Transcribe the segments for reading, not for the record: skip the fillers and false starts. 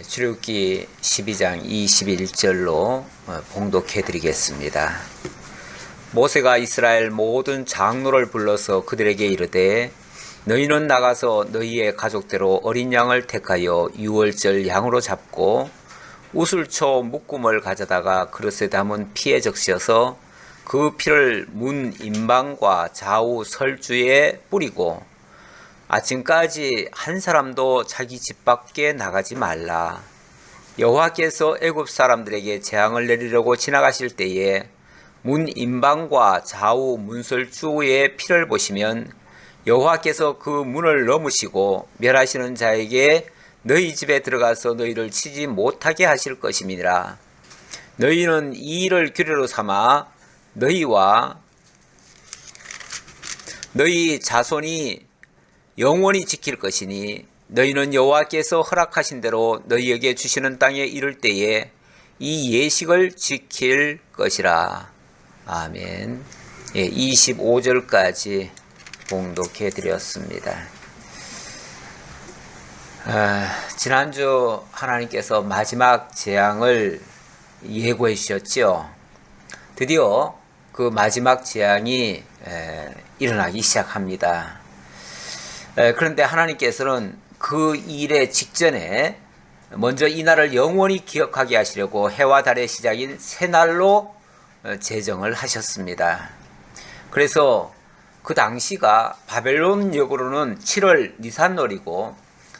출애굽기 12장 21절로 봉독해 드리겠습니다. 모세가 이스라엘 모든 장로를 불러서 그들에게 이르되 너희는 나가서 너희의 가족대로 어린 양을 택하여 유월절 양으로 잡고 우슬초 묶음을 가져다가 그릇에 담은 피에 적셔서 그 피를 문 임방과 좌우 설주에 뿌리고 아침까지 한 사람도 자기 집 밖에 나가지 말라. 여호와께서 애굽 사람들에게 재앙을 내리려고 지나가실 때에 문 임방과 좌우 문설주의 피를 보시면 여호와께서 그 문을 넘으시고 멸하시는 자에게 너희 집에 들어가서 너희를 치지 못하게 하실 것임이니라. 너희는 이 일을 규례로 삼아 너희와 너희 자손이 영원히 지킬 것이니 너희는 여호와께서 허락하신 대로 너희에게 주시는 땅에 이를 때에 이 예식을 지킬 것이라. 아멘. 25절까지 봉독해 드렸습니다. 지난주 하나님께서 마지막 재앙을 예고해 주셨죠. 드디어 그 마지막 재앙이 일어나기 시작합니다. 그런데 하나님께서는 그 일의 직전에 먼저 이 날을 영원히 기억하게 하시려고 해와 달의 시작인 새날로 제정을 하셨습니다. 그래서 그 당시가 바벨론역으로는 7월 니산월이고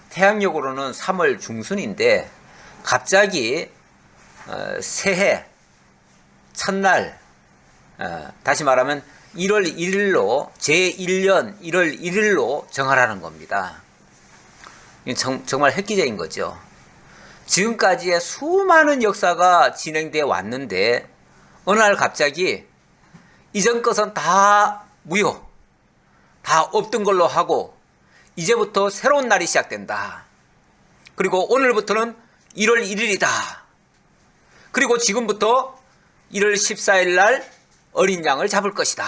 태양역으로는 3월 중순인데 갑자기 새해 첫날, 다시 말하면 1월 1일로 제1년 1월 1일로 정하라는 겁니다. 정말 획기적인 거죠. 지금까지의 수많은 역사가 진행되어 왔는데 어느 날 갑자기 이전 것은 다 무효, 다 없던 걸로 하고 이제부터 새로운 날이 시작된다. 그리고 오늘부터는 1월 1일이다. 그리고 지금부터 1월 14일 날 어린 양을 잡을 것이다.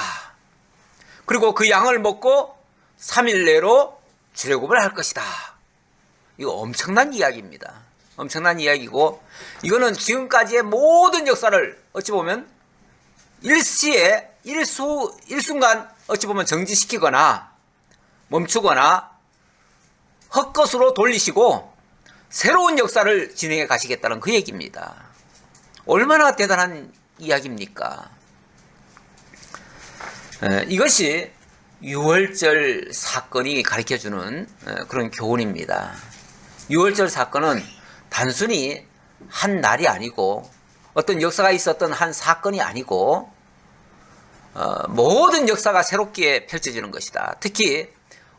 그리고 그 양을 먹고 3일 내로 출애굽을 할 것이다. 이거 엄청난 이야기입니다. 엄청난 이야기고 이거는 지금까지의 모든 역사를 어찌 보면 일시에 일순간 어찌 보면 정지시키거나 멈추거나 헛것으로 돌리시고 새로운 역사를 진행해 가시겠다는 그 얘기입니다. 얼마나 대단한 이야기입니까? 이것이 유월절 사건이 가르쳐주는 그런 교훈입니다. 유월절 사건은 단순히 한 날이 아니고 어떤 역사가 있었던 한 사건이 아니고 모든 역사가 새롭게 펼쳐지는 것이다. 특히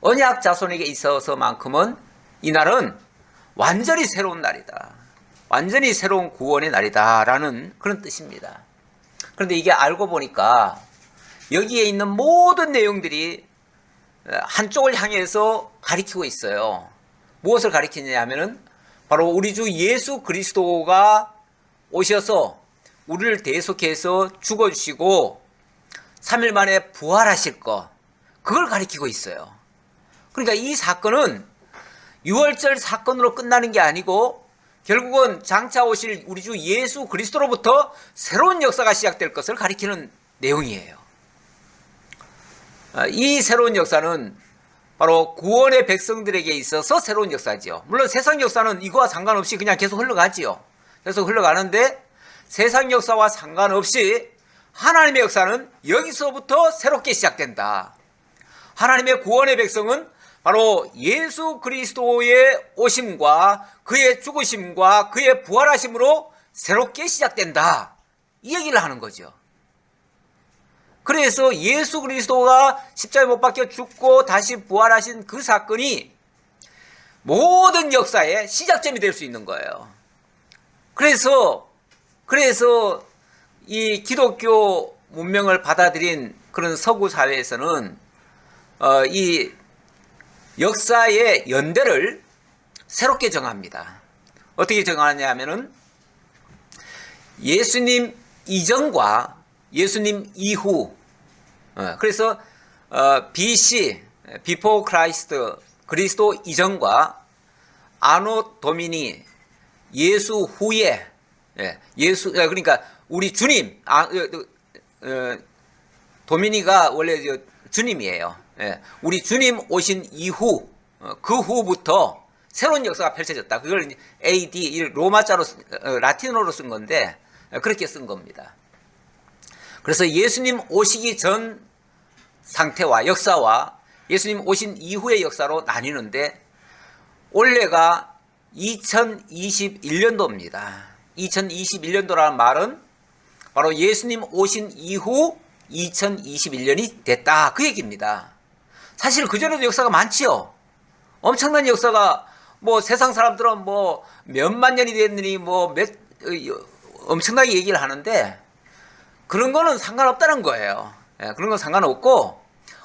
언약 자손에게 있어서만큼은 이 날은 완전히 새로운 날이다. 완전히 새로운 구원의 날이다라는 그런 뜻입니다. 그런데 이게 알고 보니까 여기에 있는 모든 내용들이 한쪽을 향해서 가리키고 있어요. 무엇을 가리키느냐 하면은 바로 우리 주 예수 그리스도가 오셔서 우리를 대속해서 죽어주시고 3일 만에 부활하실 것, 그걸 가리키고 있어요. 그러니까 이 사건은 유월절 사건으로 끝나는 게 아니고 결국은 장차 오실 우리 주 예수 그리스도로부터 새로운 역사가 시작될 것을 가리키는 내용이에요. 이 새로운 역사는 바로 구원의 백성들에게 있어서 새로운 역사지요. 물론 세상 역사는 이거와 상관없이 그냥 계속 흘러가지요. 계속 흘러가는데 세상 역사와 상관없이 하나님의 역사는 여기서부터 새롭게 시작된다. 하나님의 구원의 백성은 바로 예수 그리스도의 오심과 그의 죽으심과 그의 부활하심으로 새롭게 시작된다. 이 얘기를 하는 거죠. 그래서 예수 그리스도가 십자가에 못 박혀 죽고 다시 부활하신 그 사건이 모든 역사의 시작점이 될 수 있는 거예요. 그래서 이 기독교 문명을 받아들인 그런 서구 사회에서는 이 역사의 연대를 새롭게 정합니다. 어떻게 정하냐 하면은 예수님 이전과 예수님 이후, 그래서 BC, Before Christ, 그리스도 이전과 아노 도미니, 예수 후에, 그러니까 우리 주님, 도미니가 원래 주님이에요. 우리 주님 오신 이후, 그 후부터 새로운 역사가 펼쳐졌다. 그걸 AD, 로마자로, 라틴어로 쓴 건데, 그렇게 쓴 겁니다. 그래서 예수님 오시기 전 상태와 역사와 예수님 오신 이후의 역사로 나뉘는데, 올해가 2021년도입니다. 2021년도라는 말은 바로 예수님 오신 이후 2021년이 됐다. 그 얘기입니다. 사실 그전에도 역사가 많지요. 엄청난 역사가 세상 사람들은 몇만 년이 됐느니 엄청나게 얘기를 하는데 그런 거는 상관없다는 거예요. 그런 건 상관없고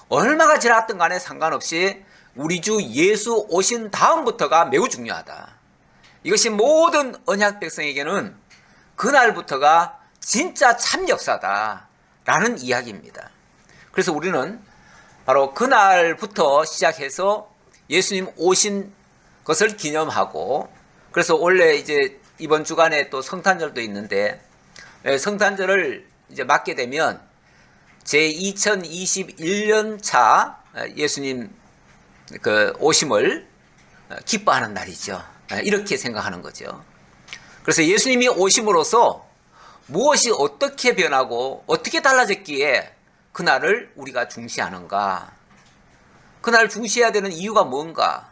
얼마가 지났든 간에 상관없이 우리 주 예수 오신 다음부터가 매우 중요하다. 이것이 모든 언약 백성에게는 그날부터가 진짜 참 역사다라는 이야기입니다. 그래서 우리는 바로 그날부터 시작해서 예수님 오신 것을 기념하고, 그래서 원래 이제 이번 주간에 또 성탄절도 있는데, 성탄절을 이제 맞게 되면 제 2021년 차 예수님 그 오심을 기뻐하는 날이죠. 이렇게 생각하는 거죠. 그래서 예수님이 오심으로써 무엇이 어떻게 변하고 어떻게 달라졌기에 그날을 우리가 중시하는가? 그날 중시해야 되는 이유가 뭔가?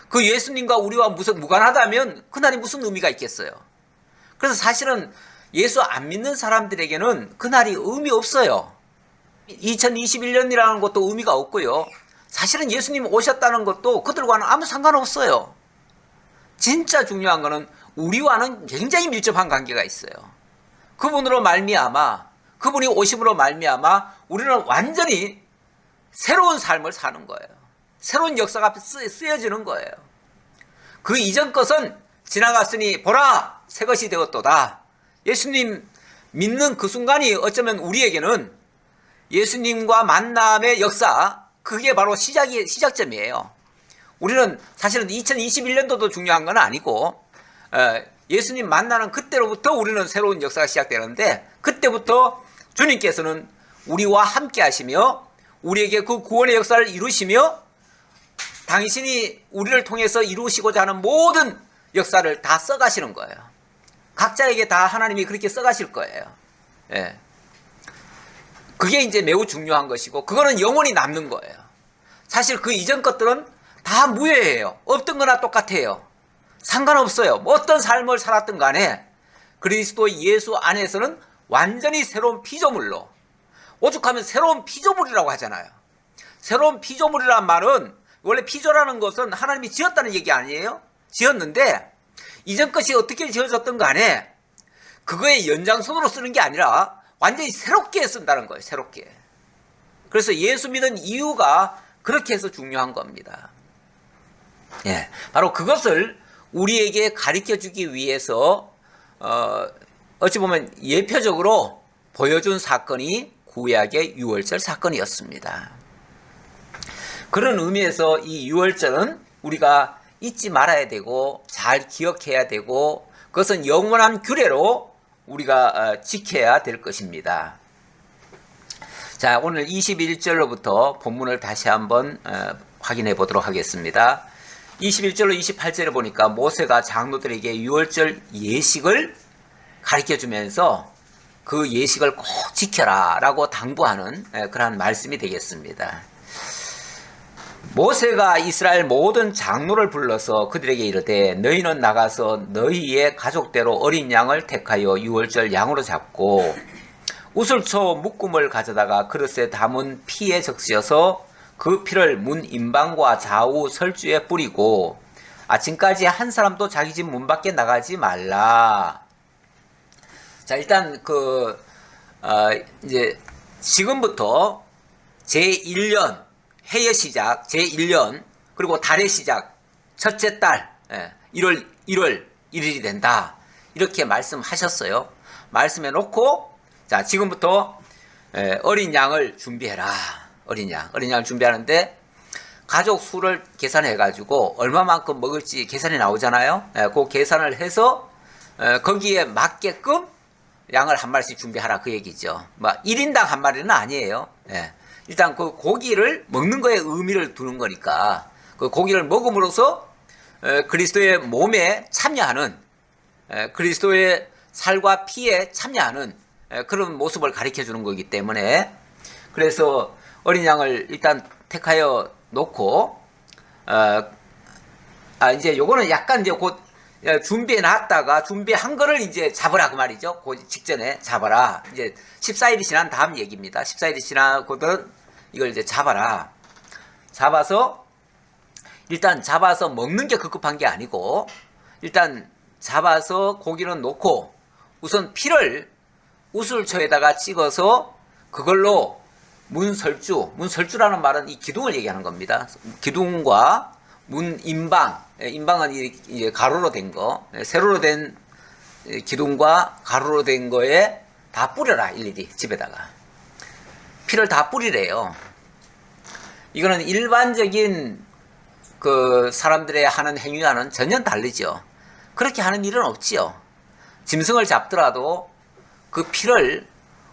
그 예수님과 우리와 무관하다면 그날이 무슨 의미가 있겠어요? 그래서 사실은 예수 안 믿는 사람들에게는 그날이 의미 없어요. 2021년이라는 것도 의미가 없고요. 사실은 예수님 오셨다는 것도 그들과는 아무 상관없어요. 진짜 중요한 거는 우리와는 굉장히 밀접한 관계가 있어요. 그분으로 말미암아, 그분이 오심으로 말미암아 우리는 완전히 새로운 삶을 사는 거예요. 새로운 역사가 쓰여지는 거예요. 그 이전 것은 지나갔으니 보라 새 것이 되었도다. 예수님 믿는 그 순간이 어쩌면 우리에게는 예수님과 만남의 역사, 그게 바로 시작점이에요. 우리는 사실은 2021년도도 중요한 건 아니고 예수님 만나는 그때로부터 우리는 새로운 역사가 시작되는데, 그때부터 주님께서는 우리와 함께 하시며 우리에게 그 구원의 역사를 이루시며 당신이 우리를 통해서 이루시고자 하는 모든 역사를 다 써가시는 거예요. 각자에게 다 하나님이 그렇게 써가실 거예요. 그게 이제 매우 중요한 것이고, 그거는 영원히 남는 거예요. 사실 그 이전 것들은 다 무효예요. 없던 거나 똑같아요. 상관없어요. 어떤 삶을 살았든 간에 그리스도 예수 안에서는 완전히 새로운 피조물로, 오죽하면 새로운 피조물이라고 하잖아요. 새로운 피조물이란 말은, 원래 피조라는 것은 하나님이 지었다는 얘기 아니에요? 지었는데 이전 것이 어떻게 지어졌든 간에 그거의 연장선으로 쓰는 게 아니라 완전히 새롭게 쓴다는 거예요. 새롭게. 그래서 예수 믿은 이유가 그렇게 해서 중요한 겁니다. 바로 그것을 우리에게 가르쳐주기 위해서 어찌 보면 예표적으로 보여준 사건이 구약의 유월절 사건이었습니다. 그런 의미에서 이 유월절은 우리가 잊지 말아야 되고 잘 기억해야 되고, 그것은 영원한 규례로 우리가 지켜야 될 것입니다. 자, 오늘 21절로부터 본문을 다시 한번 확인해 보도록 하겠습니다. 21절로 28절에 보니까 모세가 장로들에게 유월절 예식을 가르쳐주면서 그 예식을 꼭 지켜라 라고 당부하는 그러한 말씀이 되겠습니다. 모세가 이스라엘 모든 장로를 불러서 그들에게 이르되 너희는 나가서 너희의 가족대로 어린 양을 택하여 유월절 양으로 잡고 우슬초 묶음을 가져다가 그릇에 담은 피에 적셔서 그 피를 문 임방과 좌우 설주에 뿌리고 아침까지 한 사람도 자기 집 문 밖에 나가지 말라. 자, 일단 이제 지금부터 제1년 해의 시작, 제1년, 그리고 달의 시작, 첫째 달, 1월 1일이 된다. 이렇게 말씀하셨어요. 말씀해 놓고, 자, 지금부터 어린 양을 준비해라. 어린 양을 준비하는데, 가족 수를 계산해 가지고 얼마만큼 먹을지 계산이 나오잖아요. 그 계산을 해서 거기에 맞게끔 양을 한 마리씩 준비하라 그 얘기죠. 뭐 1인당 한 마리는 아니에요. 예. 일단 그 고기를 먹는 거에 의미를 두는 거니까 그 고기를 먹음으로써 그리스도의 몸에 참여하는, 그리스도의 살과 피에 참여하는 그런 모습을 가르쳐 주는 거기 때문에, 그래서 어린 양을 일단 택하여 놓고 이제 요거는 약간 이제 곧 준비해 놨다가 준비한 거를 이제 잡으라 그 말이죠. 그 직전에 잡아라. 이제 14일이 지난 다음 얘기입니다. 14일이 지나고든 이걸 이제 잡아라. 잡아서 일단 잡아서 먹는 게 급급한 게 아니고, 일단 잡아서 고기는 놓고 우선 피를 우슬초에다가 찍어서 그걸로 문설주라는 말은 이 기둥을 얘기하는 겁니다. 기둥과 인방, 인방은 이제 가로로 된 거, 세로로 된 기둥과 가로로 된 거에 다 뿌려라, 일일이 집에다가. 피를 다 뿌리래요. 이거는 일반적인 그 사람들의 하는 행위와는 전혀 다르죠. 그렇게 하는 일은 없지요. 짐승을 잡더라도 그 피를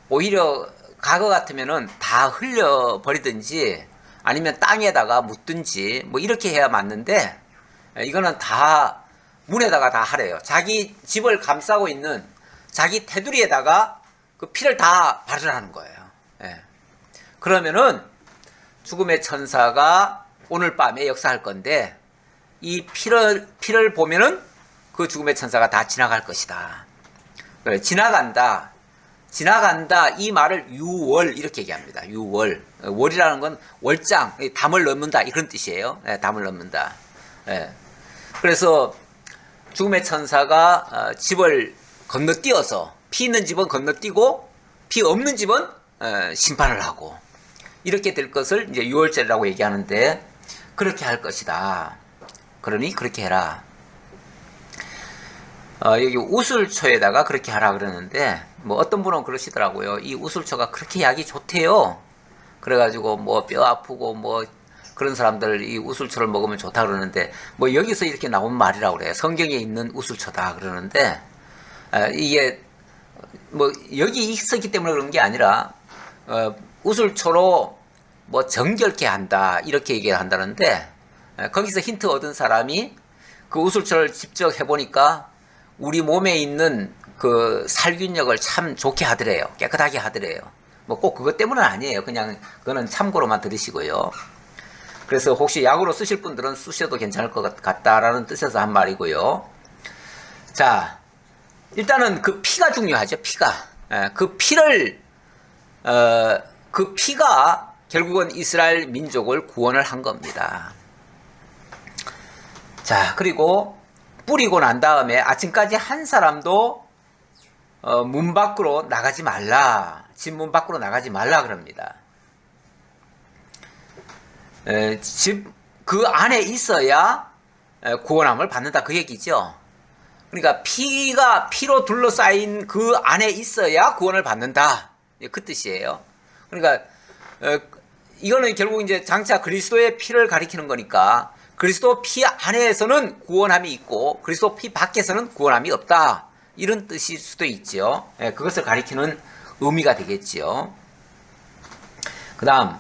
오히려 과거 같으면은 다 흘려버리든지 아니면 땅에다가 묻든지 뭐 이렇게 해야 맞는데, 이거는 다 문에다가 다 하래요. 자기 집을 감싸고 있는 자기 테두리에다가 그 피를 다 바르라는 거예요. 예. 그러면은 죽음의 천사가 오늘 밤에 역사할 건데, 이 피를 보면은 그 죽음의 천사가 다 지나갈 것이다. 지나간다 이 말을 유월 이렇게 얘기합니다. 유월. 월이라는 건 월장, 담을 넘는다 이런 뜻이에요. 담을 넘는다. 그래서 죽음의 천사가 집을 건너뛰어서, 피 있는 집은 건너뛰고 피 없는 집은 심판을 하고, 이렇게 될 것을 이제 유월절이라고 얘기하는데, 그렇게 할 것이다. 그러니 그렇게 해라. 여기 우슬초에다가 그렇게 하라 그러는데, 뭐 어떤 분은 그러시더라고요. 이 우슬초가 그렇게 약이 좋대요. 그래가지고 뭐 뼈 아프고 뭐 그런 사람들 이 우슬초를 먹으면 좋다 그러는데, 뭐 여기서 이렇게 나온 말이라고 그래요. 성경에 있는 우슬초다 그러는데, 이게 뭐 여기 있었기 때문에 그런 게 아니라 우슬초로 뭐 정결케 한다 이렇게 얘기를 한다는데, 거기서 힌트 얻은 사람이 그 우슬초를 직접 해보니까 우리 몸에 있는 그 살균력을 참 좋게 하더래요. 깨끗하게 하더래요. 뭐 꼭 그것 때문은 아니에요. 그냥 그거는 참고로만 들으시고요. 그래서 혹시 약으로 쓰실 분들은 쓰셔도 괜찮을 것 같다라는 뜻에서 한 말이고요. 자, 일단은 그 피가 중요하죠. 피가. 그 피가 결국은 이스라엘 민족을 구원을 한 겁니다. 자, 그리고 뿌리고 난 다음에 아침까지 한 사람도 문 밖으로 나가지 말라. 집 문 밖으로 나가지 말라 그럽니다. 집 그 안에 있어야 구원함을 받는다 그 얘기죠. 그러니까 피로 둘러싸인 그 안에 있어야 구원을 받는다. 그 뜻이에요. 그러니까 이거는 결국 이제 장차 그리스도의 피를 가리키는 거니까, 그리스도 피 안에서는 구원함이 있고 그리스도 피 밖에서는 구원함이 없다. 이런 뜻일 수도 있죠. 그것을 가리키는 의미가 되겠지요. 그 다음,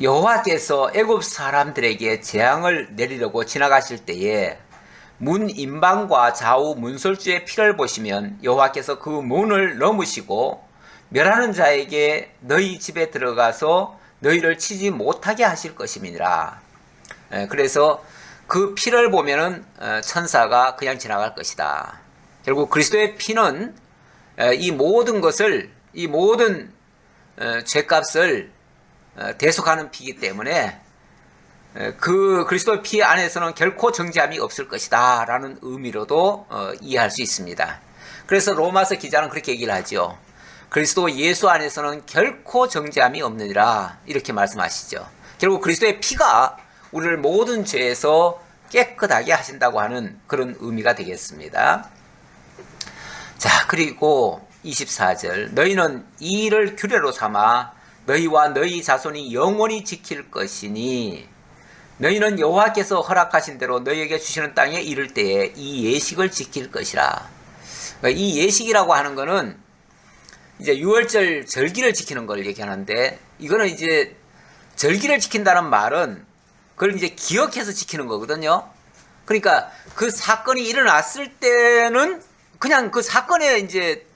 여호와께서 애굽 사람들에게 재앙을 내리려고 지나가실 때에 문 인방과 좌우 문설주의 피를 보시면 여호와께서 그 문을 넘으시고 멸하는 자에게 너희 집에 들어가서 너희를 치지 못하게 하실 것임이니라. 그래서 그 피를 보면은 천사가 그냥 지나갈 것이다. 결국 그리스도의 피는 이 모든 것을, 이 모든 죄값을 대속하는 피이기 때문에 그 그리스도의 피 안에서는 결코 정죄함이 없을 것이다 라는 의미로도 이해할 수 있습니다. 그래서 로마서 기자는 그렇게 얘기를 하죠. 그리스도 예수 안에서는 결코 정죄함이 없느니라 이렇게 말씀하시죠. 결국 그리스도의 피가 우리를 모든 죄에서 깨끗하게 하신다고 하는 그런 의미가 되겠습니다. 자, 그리고 24절, 너희는 이 일을 규례로 삼아 너희와 너희 자손이 영원히 지킬 것이니 너희는 여호와께서 허락하신 대로 너희에게 주시는 땅에 이를 때에 이 예식을 지킬 것이라. 그러니까 이 예식이라고 하는 거는 이제 유월절 절기를 지키는 걸 얘기하는데, 이거는 이제 절기를 지킨다는 말은 그걸 이제 기억해서 지키는 거거든요. 그러니까 그 사건이 일어났을 때는 그냥 그 사건에 이제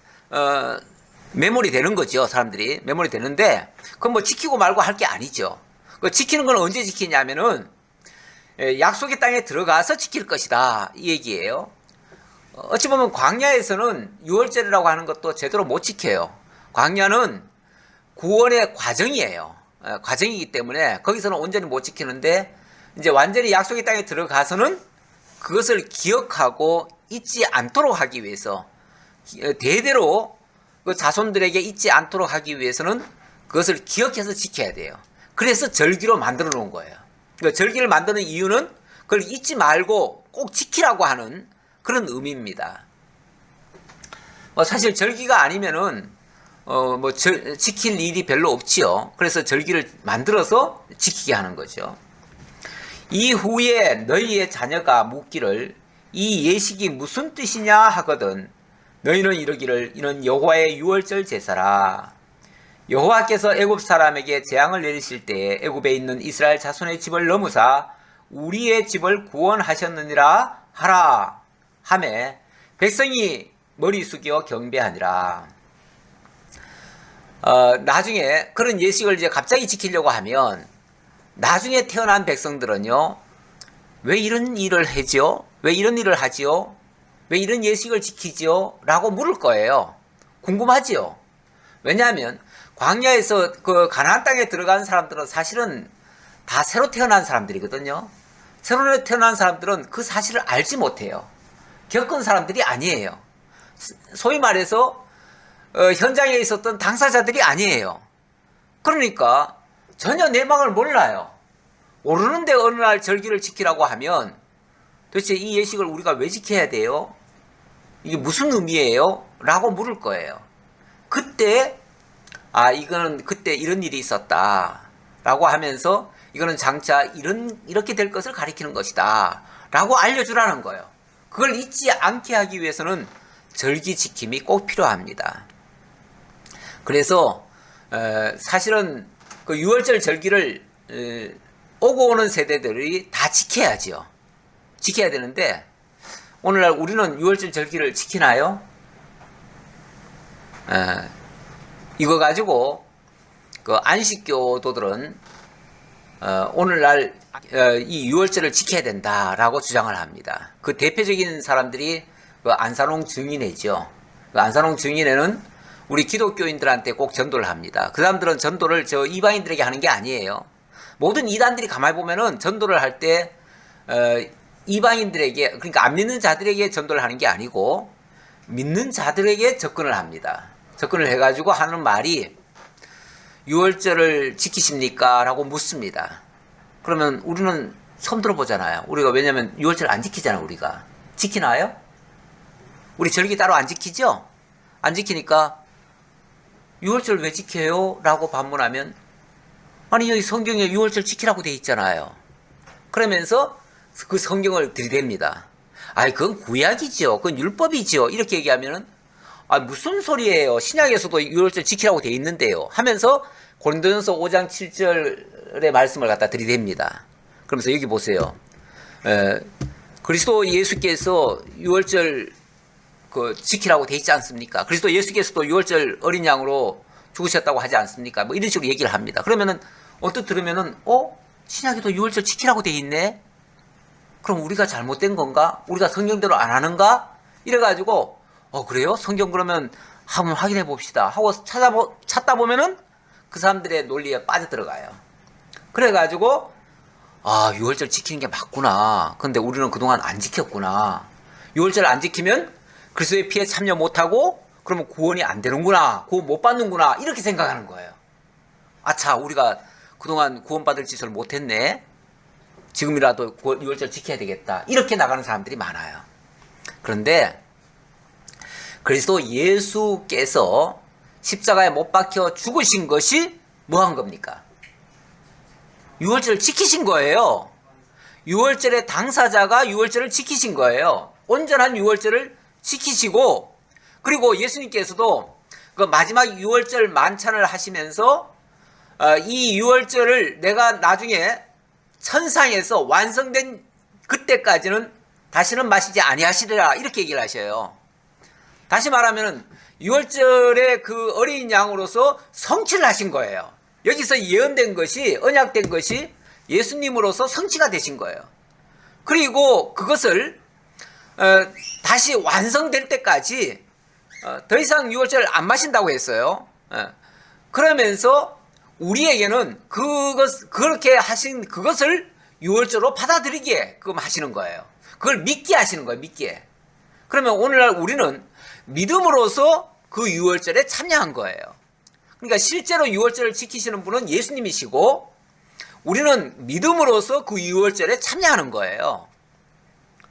메모리 되는 거죠. 사람들이 메모리 되는데, 그건 뭐 지키고 말고 할 게 아니죠. 그 지키는 건 언제 지키냐면은 약속의 땅에 들어가서 지킬 것이다, 이 얘기예요. 어찌 보면 광야에서는 유월절이라고 하는 것도 제대로 못 지켜요. 광야는 구원의 과정이에요. 과정이기 때문에 거기서는 온전히 못 지키는데, 이제 완전히 약속의 땅에 들어가서는 그것을 기억하고 잊지 않도록 하기 위해서, 대대로 그 자손들에게 잊지 않도록 하기 위해서는 그것을 기억해서 지켜야 돼요. 그래서 절기로 만들어 놓은 거예요. 그러니까 절기를 만드는 이유는 그걸 잊지 말고 꼭 지키라고 하는 그런 의미입니다. 사실 절기가 아니면은 지킬 일이 별로 없지요. 그래서 절기를 만들어서 지키게 하는 거죠. 이후에 너희의 자녀가 묻기를 이 예식이 무슨 뜻이냐 하거든 너희는 이르기를 이는 여호와의 유월절 제사라. 여호와께서 애굽 사람에게 재앙을 내리실 때에 애굽에 있는 이스라엘 자손의 집을 넘으사 우리의 집을 구원하셨느니라 하라 하매 백성이 머리 숙여 경배하니라. 나중에 그런 예식을 이제 갑자기 지키려고 하면 나중에 태어난 백성들은요, 왜 이런 일을 하지요? 왜 이런 일을 하지요? 왜 이런 예식을 지키지요? 라고 물을 거예요. 궁금하지요? 왜냐하면 광야에서 그 가나안 땅에 들어간 사람들은 사실은 다 새로 태어난 사람들이거든요. 새로 태어난 사람들은 그 사실을 알지 못해요. 겪은 사람들이 아니에요. 소위 말해서 현장에 있었던 당사자들이 아니에요. 그러니까 전혀 내막을 몰라요. 모르는데 어느 날 절기를 지키라고 하면 도대체 이 예식을 우리가 왜 지켜야 돼요? 이게 무슨 의미예요? 라고 물을 거예요. 그때 이거는 그때 이런 일이 있었다 라고 하면서 이거는 장차 이렇게 될 것을 가리키는 것이다 라고 알려주라는 거예요. 그걸 잊지 않게 하기 위해서는 절기 지킴이 꼭 필요합니다. 그래서 사실은 그 유월절 절기를 오고 오는 세대들이 다 지켜야지요. 지켜야 되는데 오늘날 우리는 유월절 절기를 지키나요? 이거 가지고 그 안식교도들은 오늘날 이 유월절을 지켜야 된다라고 주장을 합니다. 그 대표적인 사람들이 그 안산홍 증인회죠. 그 안산홍 증인회는 우리 기독교인들한테 꼭 전도를 합니다. 그 사람들은 전도를 저 이방인들에게 하는 게 아니에요. 모든 이단들이 가만히 보면은 전도를 할 때 이방인들에게, 그러니까 안 믿는 자들에게 전도를 하는 게 아니고 믿는 자들에게 접근을 합니다. 접근을 해가지고 하는 말이 유월절을 지키십니까? 라고 묻습니다. 그러면 우리는 처음 들어보잖아요. 우리가 왜냐면 유월절 안 지키잖아요. 우리가 지키나요? 우리 절기 따로 안 지키죠? 안 지키니까 유월절 왜 지켜요? 라고 반문하면 아니 여기 성경에 유월절 지키라고 돼 있잖아요. 그러면서 그 성경을 들이댑니다. 그건 구약이죠. 그건 율법이죠. 이렇게 얘기하면은 무슨 소리예요? 신약에서도 유월절 지키라고 돼 있는데요. 하면서 고린도전서 5장 7절의 말씀을 갖다 들이댑니다. 그러면서 여기 보세요. 그리스도 예수께서 유월절 그 지키라고 돼 있지 않습니까? 그리스도 예수께서도 유월절 어린 양으로 죽으셨다고 하지 않습니까? 뭐 이런 식으로 얘기를 합니다. 그러면은 언뜻 들으면은 신약에도 유월절 지키라고 돼 있네. 그럼 우리가 잘못된 건가? 우리가 성경대로 안 하는가? 이래가지고 그래요? 성경 그러면 한번 확인해 봅시다 하고 찾다 보면은 그 사람들의 논리에 빠져들어가요. 그래가지고 유월절 지키는 게 맞구나. 근데 우리는 그동안 안 지켰구나. 유월절 안 지키면 그리스도의 피에 참여 못하고 그러면 구원이 안 되는구나. 구원 못 받는구나. 이렇게 생각하는 거예요. 아차, 우리가 그동안 구원받을 짓을 못했네. 지금이라도 유월절 지켜야 되겠다. 이렇게 나가는 사람들이 많아요. 그런데 그리스도 예수께서 십자가에 못 박혀 죽으신 것이 뭐 한 겁니까? 유월절을 지키신 거예요. 유월절의 당사자가 유월절을 지키신 거예요. 온전한 유월절을 지키시고, 그리고 예수님께서도 그 마지막 유월절 만찬을 하시면서 이 유월절을 내가 나중에 천상에서 완성된 그때까지는 다시는 마시지 아니하시리라, 이렇게 얘기를 하셔요. 다시 말하면 유월절의 그 어린 양으로서 성취를 하신 거예요. 여기서 예언된 것이, 언약된 것이 예수님으로서 성취가 되신 거예요. 그리고 그것을 다시 완성될 때까지 더 이상 유월절 안 마신다고 했어요. 그러면서 우리에게는 그렇게 하신 그것을 유월절로 받아들이게 하시는 거예요. 그걸 믿게 하시는 거예요. 믿게. 그러면 오늘날 우리는 믿음으로써 그 유월절에 참여한 거예요. 그러니까 실제로 유월절을 지키시는 분은 예수님이시고, 우리는 믿음으로써 그 유월절에 참여하는 거예요.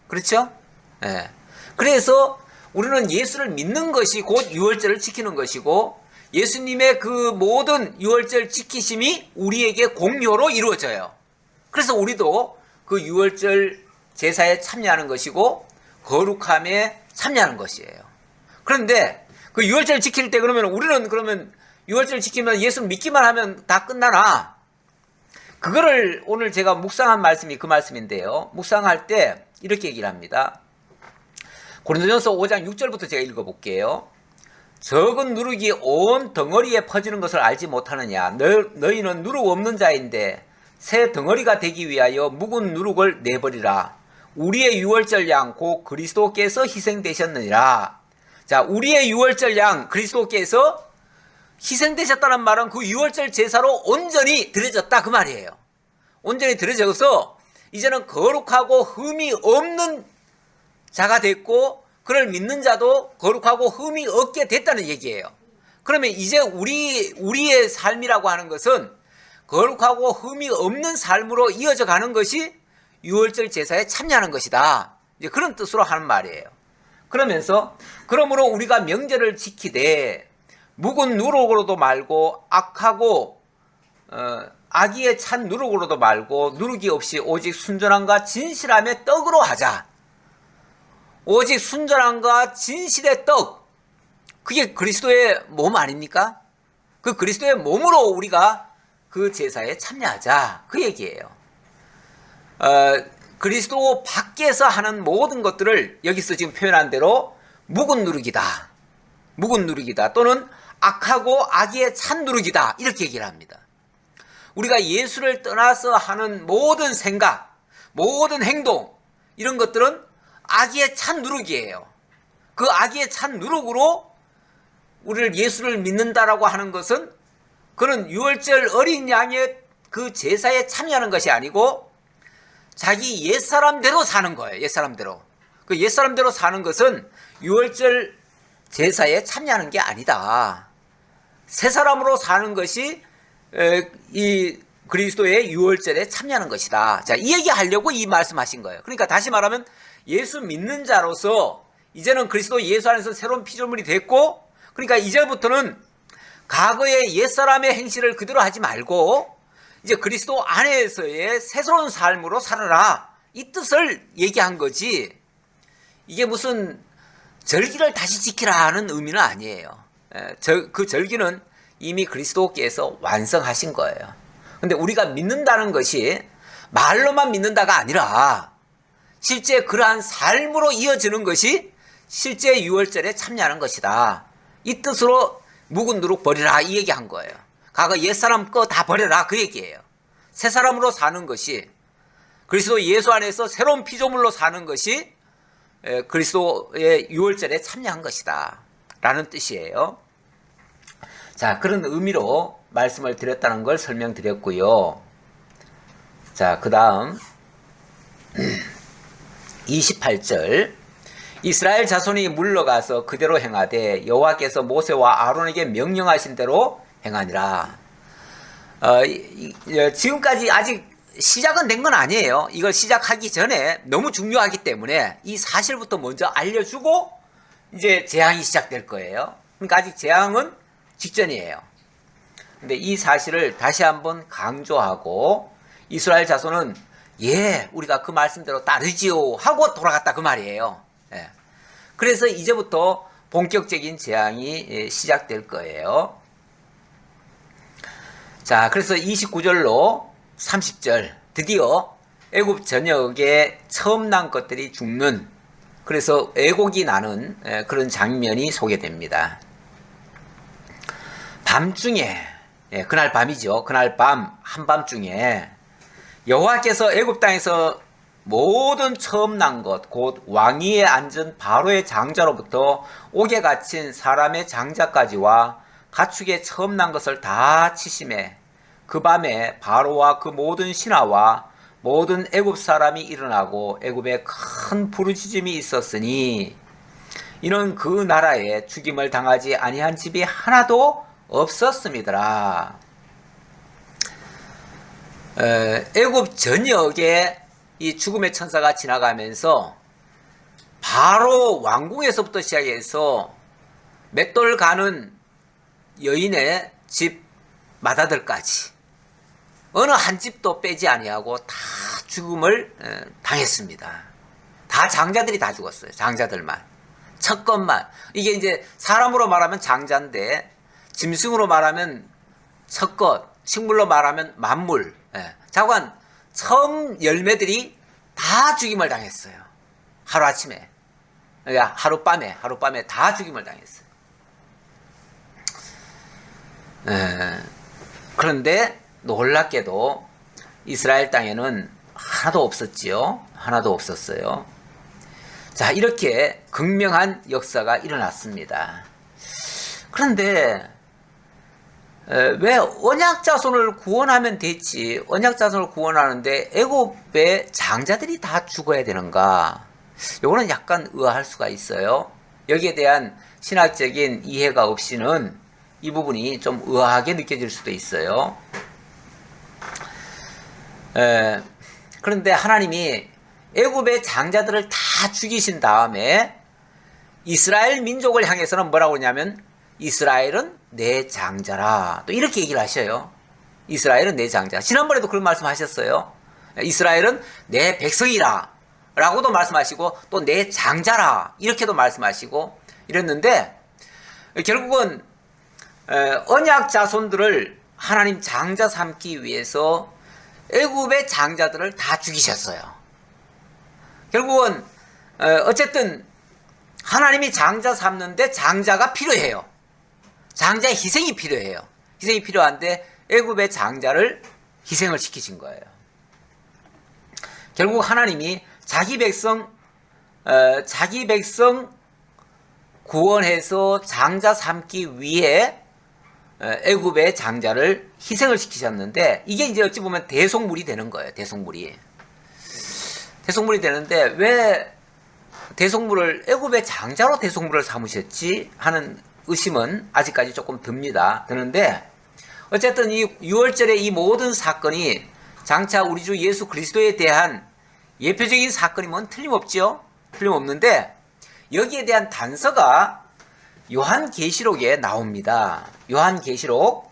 그렇죠? 네. 그래서 우리는 예수를 믿는 것이 곧 유월절을 지키는 것이고, 예수님의 그 모든 유월절 지키심이 우리에게 공효로 이루어져요. 그래서 우리도 그 유월절 제사에 참여하는 것이고 거룩함에 참여하는 것이에요. 그런데 그 유월절 지킬 때 우리는 그러면 유월절 지키면 예수 믿기만 하면 다 끝나나? 그거를 오늘 제가 묵상한 말씀이 그 말씀인데요. 묵상할 때 이렇게 얘기를 합니다. 고린도전서 5장 6절부터 제가 읽어볼게요. 적은 누룩이 온 덩어리에 퍼지는 것을 알지 못하느냐? 너희는 누룩 없는 자인데 새 덩어리가 되기 위하여 묵은 누룩을 내버리라. 우리의 유월절 양 곧 그리스도께서 희생되셨느니라. 자, 우리의 유월절 양 그리스도께서 희생되셨다는 말은 그 유월절 제사로 온전히 드려졌다, 그 말이에요. 온전히 드려져서 이제는 거룩하고 흠이 없는 자가 됐고, 그를 믿는 자도 거룩하고 흠이 없게 됐다는 얘기예요. 그러면 이제 우리의 삶이라고 하는 것은 거룩하고 흠이 없는 삶으로 이어져 가는 것이 유월절 제사에 참여하는 것이다, 이제 그런 뜻으로 하는 말이에요. 그러면서 그러므로 우리가 명절을 지키되 묵은 누룩으로도 말고 악하고 악의에 찬 누룩으로도 말고 누룩이 없이 오직 순전함과 진실함의 떡으로 하자. 오직 순전함과 진실의 떡, 그게 그리스도의 몸 아닙니까? 그 그리스도의 몸으로 우리가 그 제사에 참여하자, 그 얘기예요. 그리스도 밖에서 하는 모든 것들을 여기서 지금 표현한 대로 묵은 누룩이다, 묵은 누룩이다, 또는 악하고 악의에 찬 누룩이다, 이렇게 얘기를 합니다. 우리가 예수를 떠나서 하는 모든 생각, 모든 행동, 이런 것들은 악의에 찬 누룩이에요. 그 악의에 찬 누룩으로 우리를 예수를 믿는다라고 하는 것은, 그는 유월절 어린 양의 그 제사에 참여하는 것이 아니고 자기 옛사람대로 사는 거예요. 옛사람대로. 그 옛사람대로 사는 것은 유월절 제사에 참여하는 게 아니다. 새 사람으로 사는 것이 이 그리스도의 유월절에 참여하는 것이다. 자, 이 얘기 하려고 이 말씀하신 거예요. 그러니까 다시 말하면 예수 믿는 자로서 이제는 그리스도 예수 안에서 새로운 피조물이 됐고, 그러니까 이제부터는 과거의 옛사람의 행실을 그대로 하지 말고 이제 그리스도 안에서의 새로운 삶으로 살아라, 이 뜻을 얘기한 거지, 이게 무슨 절기를 다시 지키라는 의미는 아니에요. 그 절기는 이미 그리스도께서 완성하신 거예요. 근데 우리가 믿는다는 것이 말로만 믿는다가 아니라 실제 그러한 삶으로 이어지는 것이 실제 유월절에 참여하는 것이다, 이 뜻으로 묵은 누룩 버리라, 이 얘기한 거예요. 과거 옛사람 거 다 버려라, 그 얘기예요. 새 사람으로 사는 것이, 그리스도 예수 안에서 새로운 피조물로 사는 것이 그리스도의 유월절에 참여한 것이다 라는 뜻이에요. 자, 그런 의미로 말씀을 드렸다는 걸 설명드렸고요. 자, 그 다음 28절, 이스라엘 자손이 물러가서 그대로 행하되 여호와께서 모세와 아론에게 명령하신 대로 행하니라. 지금까지 아직 시작은 된 건 아니에요. 이걸 시작하기 전에 너무 중요하기 때문에 이 사실부터 먼저 알려주고 이제 재앙이 시작될 거예요. 그러니까 아직 재앙은 직전이에요. 근데 이 사실을 다시 한번 강조하고, 이스라엘 자손은 예, 우리가 그 말씀대로 따르지요 하고 돌아갔다 그 말이에요. 예. 그래서 이제부터 본격적인 재앙이 시작될 거예요. 자, 그래서 29절로 30절 드디어 애굽 전역에 처음 난 것들이 죽는, 그래서 애곡이 나는 그런 장면이 소개됩니다. 밤중에, 그날 밤이죠. 그날 밤 한밤중에 여호와께서 애굽 땅에서 모든 처음 난 것, 곧 왕위에 앉은 바로의 장자로부터 옥에 갇힌 사람의 장자까지와 가축에 처음 난 것을 다 치심해 그 밤에 바로와 그 모든 신하와 모든 애굽 사람이 일어나고 애굽에 큰 부르짖음이 있었으니 이는 그 나라에 죽임을 당하지 아니한 집이 하나도 없었음이더라. 애굽 전역에 이 죽음의 천사가 지나가면서 바로 왕궁에서부터 시작해서 맷돌 가는 여인의 집 마다들까지 어느 한 집도 빼지 아니하고 다 죽음을 당했습니다. 다 장자들이 다 죽었어요. 장자들만. 첫 것만. 이게 이제 사람으로 말하면 장자인데 짐승으로 말하면 첫 것, 식물로 말하면 만물. 자관 처음 열매들이 다 죽임을 당했어요. 하루아침에. 그러니까 하룻밤에 다 죽임을 당했어요. 그런데 놀랍게도 이스라엘 땅에는 하나도 없었지요. 하나도 없었어요. 자, 이렇게 극명한 역사가 일어났습니다. 그런데 왜 언약 자손을 구원하면 됐지, 언약 자손을 구원하는데 애굽의 장자들이 다 죽어야 되는가? 요거는 약간 의아할 수가 있어요. 여기에 대한 신학적인 이해가 없이는 이 부분이 좀 의아하게 느껴질 수도 있어요. 그런데 하나님이 애굽의 장자들을 다 죽이신 다음에 이스라엘 민족을 향해서는 뭐라고 그러냐면 이스라엘은 내 장자라, 또 이렇게 얘기를 하셔요. 이스라엘은 내 장자. 지난번에도 그런 말씀하셨어요. 이스라엘은 내 백성이라 라고도 말씀하시고 또 내 장자라 이렇게도 말씀하시고 이랬는데, 결국은 언약 자손들을 하나님 장자 삼기 위해서 애굽의 장자들을 다 죽이셨어요. 결국은 어쨌든 하나님이 장자 삼는데 장자가 필요해요. 장자의 희생이 필요해요. 희생이 필요한데 애굽의 장자를 희생을 시키신 거예요. 결국 하나님이 자기 백성 구원해서 장자 삼기 위해 애굽의 장자를 희생을 시키셨는데, 이게 이제 어찌 보면 대속물이 되는 거예요. 대속물이 되는데 왜 대속물을 애굽의 장자로 대속물을 삼으셨지 하는 의심은 아직까지 조금 드는데, 어쨌든 이 6월절의 이 모든 사건이 장차 우리 주 예수 그리스도에 대한 예표적인 사건이면 틀림없죠. 틀림없는데 여기에 대한 단서가 요한계시록에 나옵니다. 요한계시록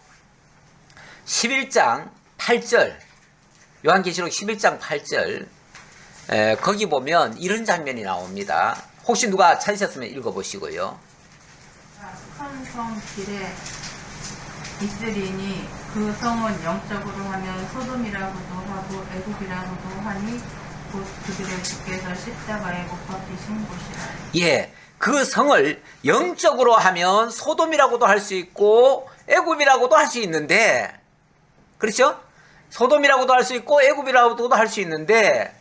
11장 8절. 요한계시록 11장 8절. 거기 보면 이런 장면이 나옵니다. 혹시 누가 찾으셨으면 읽어보시고요. 큰 성 길에 있으리니 그 성은 영적으로 하면 소돔이라고도 하고 애굽이라고도 하니 곧 그들의 주께서 십자가에 못 박히신 곳이라. 예, 그 성을 영적으로 하면 소돔이라고도 할 수 있고 애굽이라고도 할 수 있는데, 그렇죠? 소돔이라고도 할 수 있고 애굽이라고도 할 수 있는데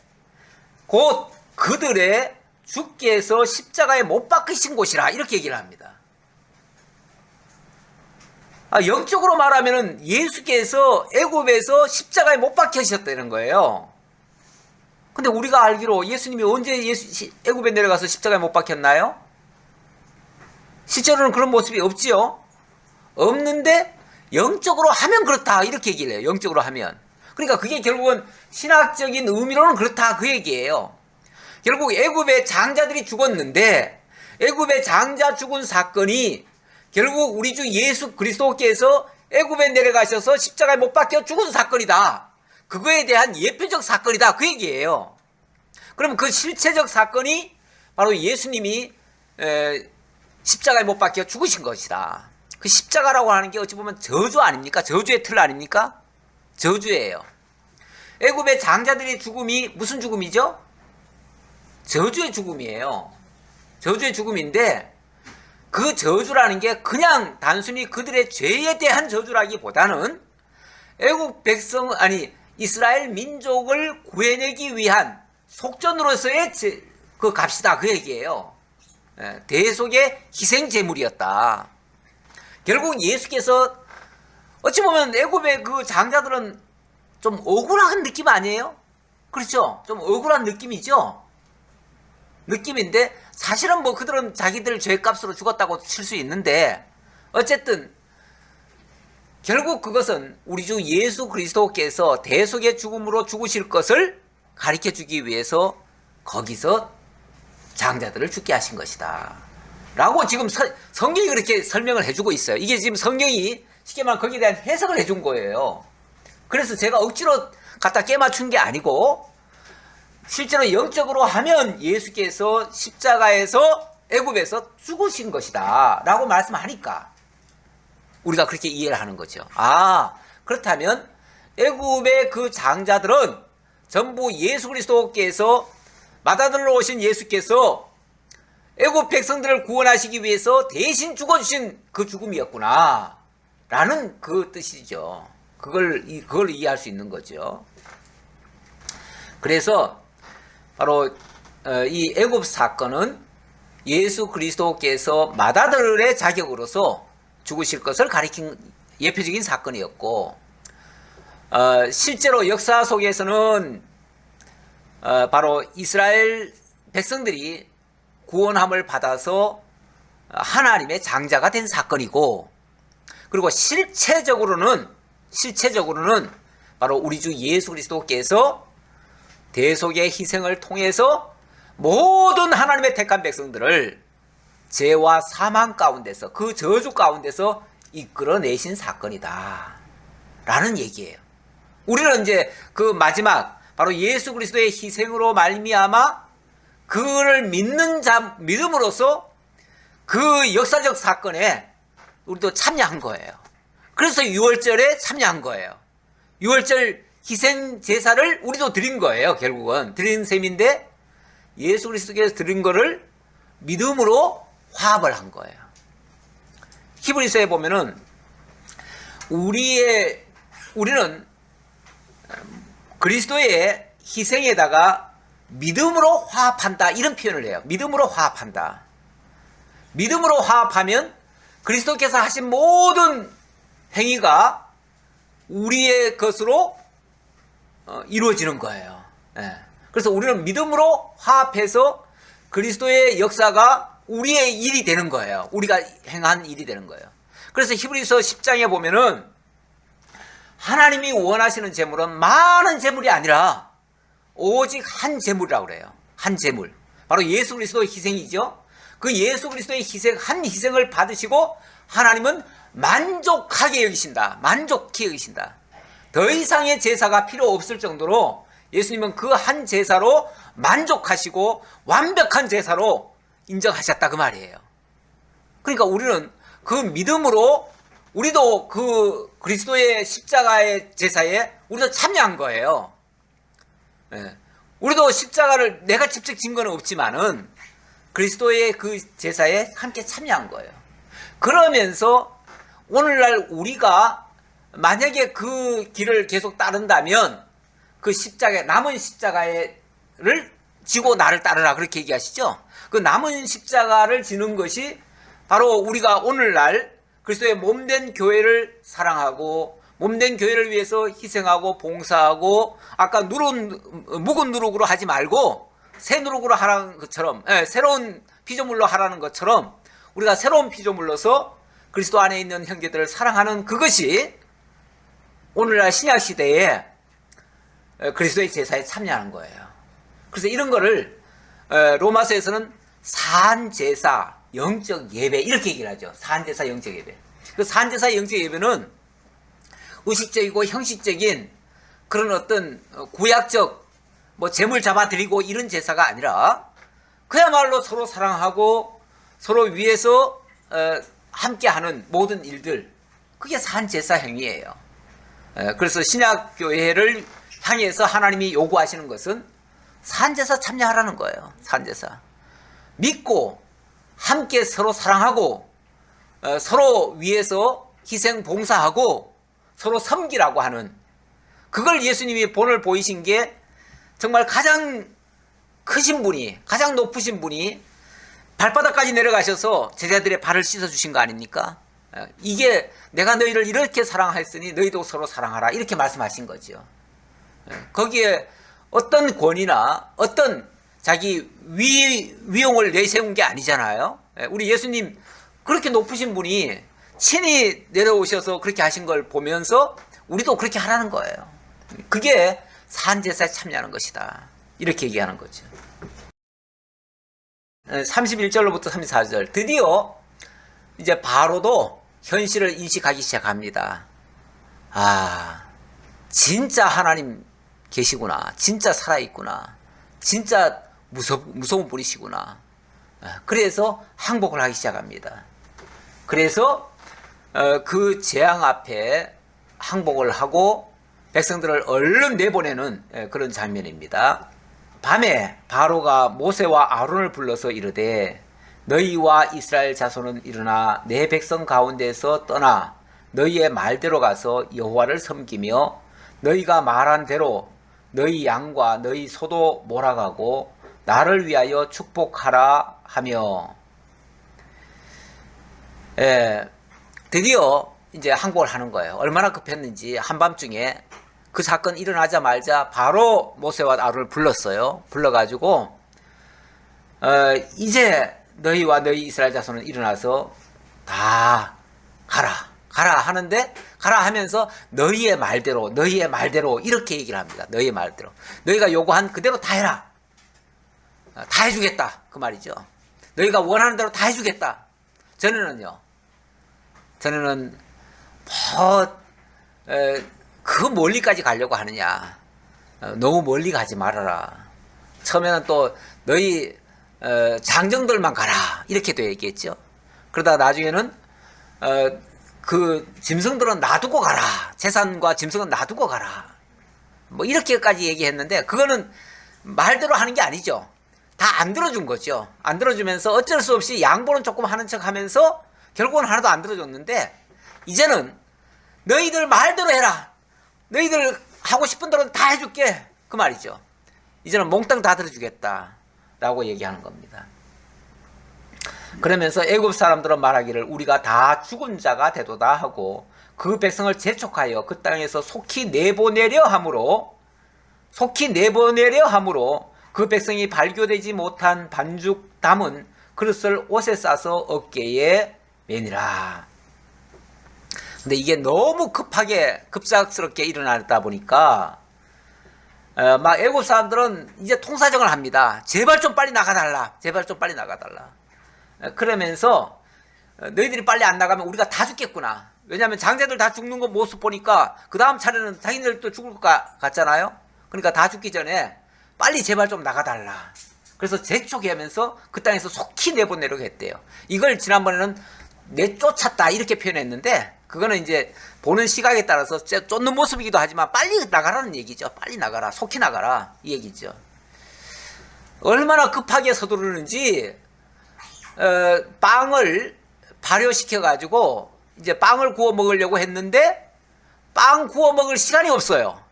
곧 그들의 주께서 십자가에 못 박히신 곳이라 이렇게 얘기를 합니다. 영적으로 말하면은 예수께서 애굽에서 십자가에 못 박히셨다는 거예요. 근데 우리가 알기로 예수님이 언제 애굽에 내려가서 십자가에 못 박혔나요? 실제로는 그런 모습이 없지요. 없는데 영적으로 하면 그렇다 이렇게 얘기를 해요. 영적으로 하면. 그러니까 그게 결국은 신학적인 의미로는 그렇다 그 얘기예요. 결국 애굽의 장자들이 죽었는데 애굽의 장자 죽은 사건이 결국 우리 주 예수 그리스도께서 애굽에 내려가셔서 십자가에 못 박혀 죽은 사건이다. 그거에 대한 예표적 사건이다 그 얘기예요. 그럼 그 실체적 사건이 바로 예수님이 십자가에 못 박혀 죽으신 것이다. 그 십자가라고 하는 게 어찌 보면 저주 아닙니까? 저주의 틀 아닙니까? 저주예요. 애굽의 장자들의 죽음이 무슨 죽음이죠? 저주의 죽음이에요. 저주의 죽음인데 그 저주라는 게 그냥 단순히 그들의 죄에 대한 저주라기보다는 애국 백성 이스라엘 민족을 구해내기 위한 속전으로서의 그 값이다 그 얘기예요. 대속의 희생 제물이었다. 결국 예수께서 어찌 보면 애굽의 그 장자들은 좀 억울한 느낌 아니에요? 그렇죠? 좀 억울한 느낌이죠? 느낌인데 사실은 뭐 그들은 자기들 죄값으로 죽었다고 칠 수 있는데 어쨌든 결국 그것은 우리 주 예수 그리스도께서 대속의 죽음으로 죽으실 것을 가르쳐 주기 위해서 거기서 장자들을 죽게 하신 것이다 라고 지금 성경이 그렇게 설명을 해주고 있어요. 이게 지금 성경이 쉽게 말하면 거기에 대한 해석을 해준 거예요. 그래서 제가 억지로 갖다 깨맞춘 게 아니고 실제로 영적으로 하면 예수께서 십자가에서 애굽에서 죽으신 것이다 라고 말씀하니까 우리가 그렇게 이해를 하는 거죠. 그렇다면 애굽의 그 장자들은 전부 예수 그리스도께서 맏아들로 오신 예수께서 애굽 백성들을 구원하시기 위해서 대신 죽어주신 그 죽음이었구나 라는 그 뜻이죠. 그걸 이해할 수 있는 거죠. 그래서 바로 이 애굽 사건은 예수 그리스도께서 맏아들의 자격으로서 죽으실 것을 가리킨 예표적인 사건이었고 실제로 역사 속에서는 바로 이스라엘 백성들이 구원함을 받아서 하나님의 장자가 된 사건이고 그리고 실체적으로는 바로 우리 주 예수 그리스도께서 대속의 희생을 통해서 모든 하나님의 택한 백성들을 죄와 사망 가운데서 그 저주 가운데서 이끌어내신 사건이다 라는 얘기예요. 우리는 이제 그 마지막 바로 예수 그리스도의 희생으로 말미암아 그를 믿음으로써 그 역사적 사건에 우리도 참여한 거예요. 그래서 6월절에 참여한 거예요. 6월절 희생 제사를 우리도 드린 거예요. 결국은 드린 셈인데 예수 그리스도께서 드린 거를 믿음으로 화합을 한 거예요. 히브리서에 보면은 우리는 그리스도의 희생에다가 믿음으로 화합한다 이런 표현을 해요. 믿음으로 화합한다. 믿음으로 화합하면 그리스도께서 하신 모든 행위가 우리의 것으로 이루어지는 거예요. 그래서 우리는 믿음으로 화합해서 그리스도의 역사가 우리의 일이 되는 거예요. 우리가 행한 일이 되는 거예요. 그래서 히브리서 10장에 보면은 하나님이 원하시는 제물은 많은 제물이 아니라 오직 한 제물이라고 그래요. 한 제물. 바로 예수 그리스도의 희생이죠. 그 예수 그리스도의 한 희생을 받으시고 하나님은 만족하게 여기신다. 만족히 여기신다. 더 이상의 제사가 필요 없을 정도로 예수님은 그 한 제사로 만족하시고 완벽한 제사로 인정하셨다 그 말이에요. 그러니까 우리는 그 믿음으로 우리도 그 그리스도의 십자가의 제사에 우리도 참여한 거예요. 우리도 십자가를 내가 직접 진 건 없지만은 그리스도의 그 제사에 함께 참여한 거예요. 그러면서 오늘날 우리가 만약에 그 길을 계속 따른다면 그 남은 십자가를 지고 나를 따르라 그렇게 얘기하시죠. 그 남은 십자가를 지는 것이 바로 우리가 오늘날 그리스도의 몸된 교회를 사랑하고 몸된 교회를 위해서 희생하고 봉사하고 아까 묵은 누룩으로 하지 말고 새 누룩으로 하라는 것처럼 새로운 피조물로 하라는 것처럼 우리가 새로운 피조물로서 그리스도 안에 있는 형제들을 사랑하는 그것이 오늘날 신약시대에 그리스도의 제사에 참여하는 거예요. 그래서 이런 거를 로마서에서는 산제사, 영적 예배 이렇게 얘기를 하죠. 산제사, 영적 예배. 그 산제사, 영적 예배는 의식적이고 형식적인 그런 어떤 구약적 뭐 재물 잡아드리고 이런 제사가 아니라 그야말로 서로 사랑하고 서로 위해서 함께하는 모든 일들, 그게 산제사 행위예요. 그래서 신약교회를 향해서 하나님이 요구하시는 것은 산제사 참여하라는 거예요. 산제사. 믿고 함께 서로 사랑하고 서로 위해서 희생 봉사하고 서로 섬기라고 하는, 그걸 예수님이 본을 보이신 게 정말 가장 크신 분이, 가장 높으신 분이 발바닥까지 내려가셔서 제자들의 발을 씻어주신 거 아닙니까? 이게 내가 너희를 이렇게 사랑했으니 너희도 서로 사랑하라, 이렇게 말씀하신 거죠. 거기에 어떤 권위나 어떤 자기 위용을 내세운 게 아니잖아요. 우리 예수님 그렇게 높으신 분이 친히 내려오셔서 그렇게 하신 걸 보면서 우리도 그렇게 하라는 거예요. 그게 산제사에 참여하는 것이다, 이렇게 얘기하는 거죠. 31절로부터 34절, 드디어 이제 바로도 현실을 인식하기 시작합니다. 아, 진짜 하나님 계시구나, 진짜 살아있구나, 진짜 무서운 분이시구나. 그래서 항복을 하기 시작합니다. 그래서 그 재앙 앞에 항복을 하고 백성들을 얼른 내보내는 그런 장면입니다. 밤에 바로가 모세와 아론을 불러서 이르되 너희와 이스라엘 자손은 일어나 내 백성 가운데서 떠나 너희의 말대로 가서 여호와를 섬기며 너희가 말한 대로 너희 양과 너희 소도 몰아가고 나를 위하여 축복하라 하며, 드디어 이제 항복을 하는 거예요. 얼마나 급했는지 한밤중에 그 사건 일어나자마자 바로 모세와 아론을 불렀어요. 불러가지고 이제 너희와 너희 이스라엘 자손은 일어나서 다 가라 하는데, 가라 하면서 너희의 말대로 이렇게 얘기를 합니다. 너희의 말대로, 너희가 요구한 그대로 다 해라, 다 해주겠다, 그 말이죠. 너희가 원하는 대로 다 해주겠다. 전에는 그 멀리까지 가려고 하느냐, 너무 멀리 가지 말아라, 처음에는 또 너희 장정들만 가라, 이렇게도 얘기했죠. 그러다 나중에는 그 짐승들은 놔두고 가라, 재산과 짐승은 놔두고 가라, 뭐 이렇게까지 얘기했는데, 그거는 말대로 하는 게 아니죠. 다 안 들어준 거죠. 안 들어주면서 어쩔 수 없이 양보는 조금 하는 척 하면서 결국은 하나도 안 들어줬는데, 이제는 너희들 말대로 해라, 너희들 하고 싶은 대로 다 해줄게, 그 말이죠. 이제는 몽땅 다 들어주겠다 라고 얘기하는 겁니다. 그러면서 애굽 사람들은 말하기를 우리가 다 죽은 자가 되도다 하고 그 백성을 재촉하여 그 땅에서 속히 내보내려 함으로 그 백성이 발교되지 못한 반죽 담은 그릇을 옷에 싸서 어깨에 매니라. 근데 이게 너무 급작스럽게 일어나다 보니까 막 애굽 사람들은 이제 통사정을 합니다. 제발 좀 빨리 나가달라, 그러면서 너희들이 빨리 안 나가면 우리가 다 죽겠구나. 왜냐하면 장자들 다 죽는 거 모습 보니까 그 다음 차례는 자기들도 죽을 것 같잖아요. 그러니까 다 죽기 전에 빨리 제발 좀 나가달라. 그래서 재촉하면서 그 땅에서 속히 내보내려고 했대요. 이걸 지난번에는 내쫓았다 이렇게 표현했는데, 그거는 이제 보는 시각에 따라서 쫓는 모습이기도 하지만 빨리 나가라는 얘기죠. 빨리 나가라, 속히 나가라, 이 얘기죠. 얼마나 급하게 서두르는지 빵을 발효시켜가지고 이제 빵을 구워 먹으려고 했는데 빵 구워 먹을 시간이 없어요.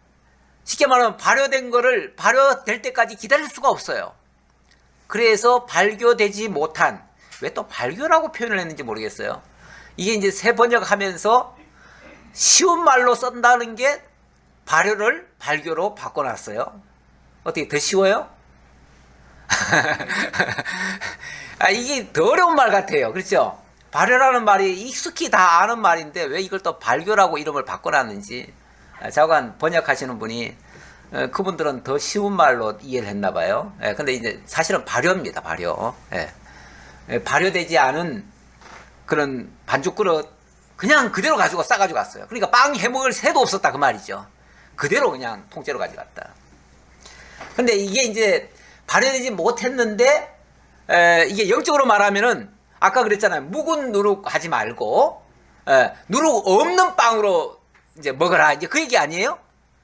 쉽게 말하면 발효될 때까지 기다릴 수가 없어요. 그래서 발교되지 못한, 왜 또 발교라고 표현을 했는지 모르겠어요. 이게 이제 새 번역하면서 쉬운 말로 쓴다는 게 발효를 발교로 바꿔놨어요. 어떻게 더 쉬워요? 이게 더 어려운 말 같아요. 그렇죠? 발효라는 말이 익숙히 다 아는 말인데 왜 이걸 또 발교라고 이름을 바꿔놨는지, 자관 번역하시는 분이 그분들은 더 쉬운 말로 이해를 했나 봐요. 근데 이제 사실은 발효입니다. 발효. 발효되지 않은 그런 반죽 그릇 그냥 그대로 싸가지고 갔어요. 그러니까 빵 해먹을 새도 없었다, 그 말이죠. 그대로 그냥 통째로 가져갔다. 근데 이게 이제 발효되지 못했는데 이게 영적으로 말하면은 아까 그랬잖아요. 묵은 누룩 하지 말고 누룩 없는 빵으로 이제 먹어라. 이제 그 얘기 아니에요?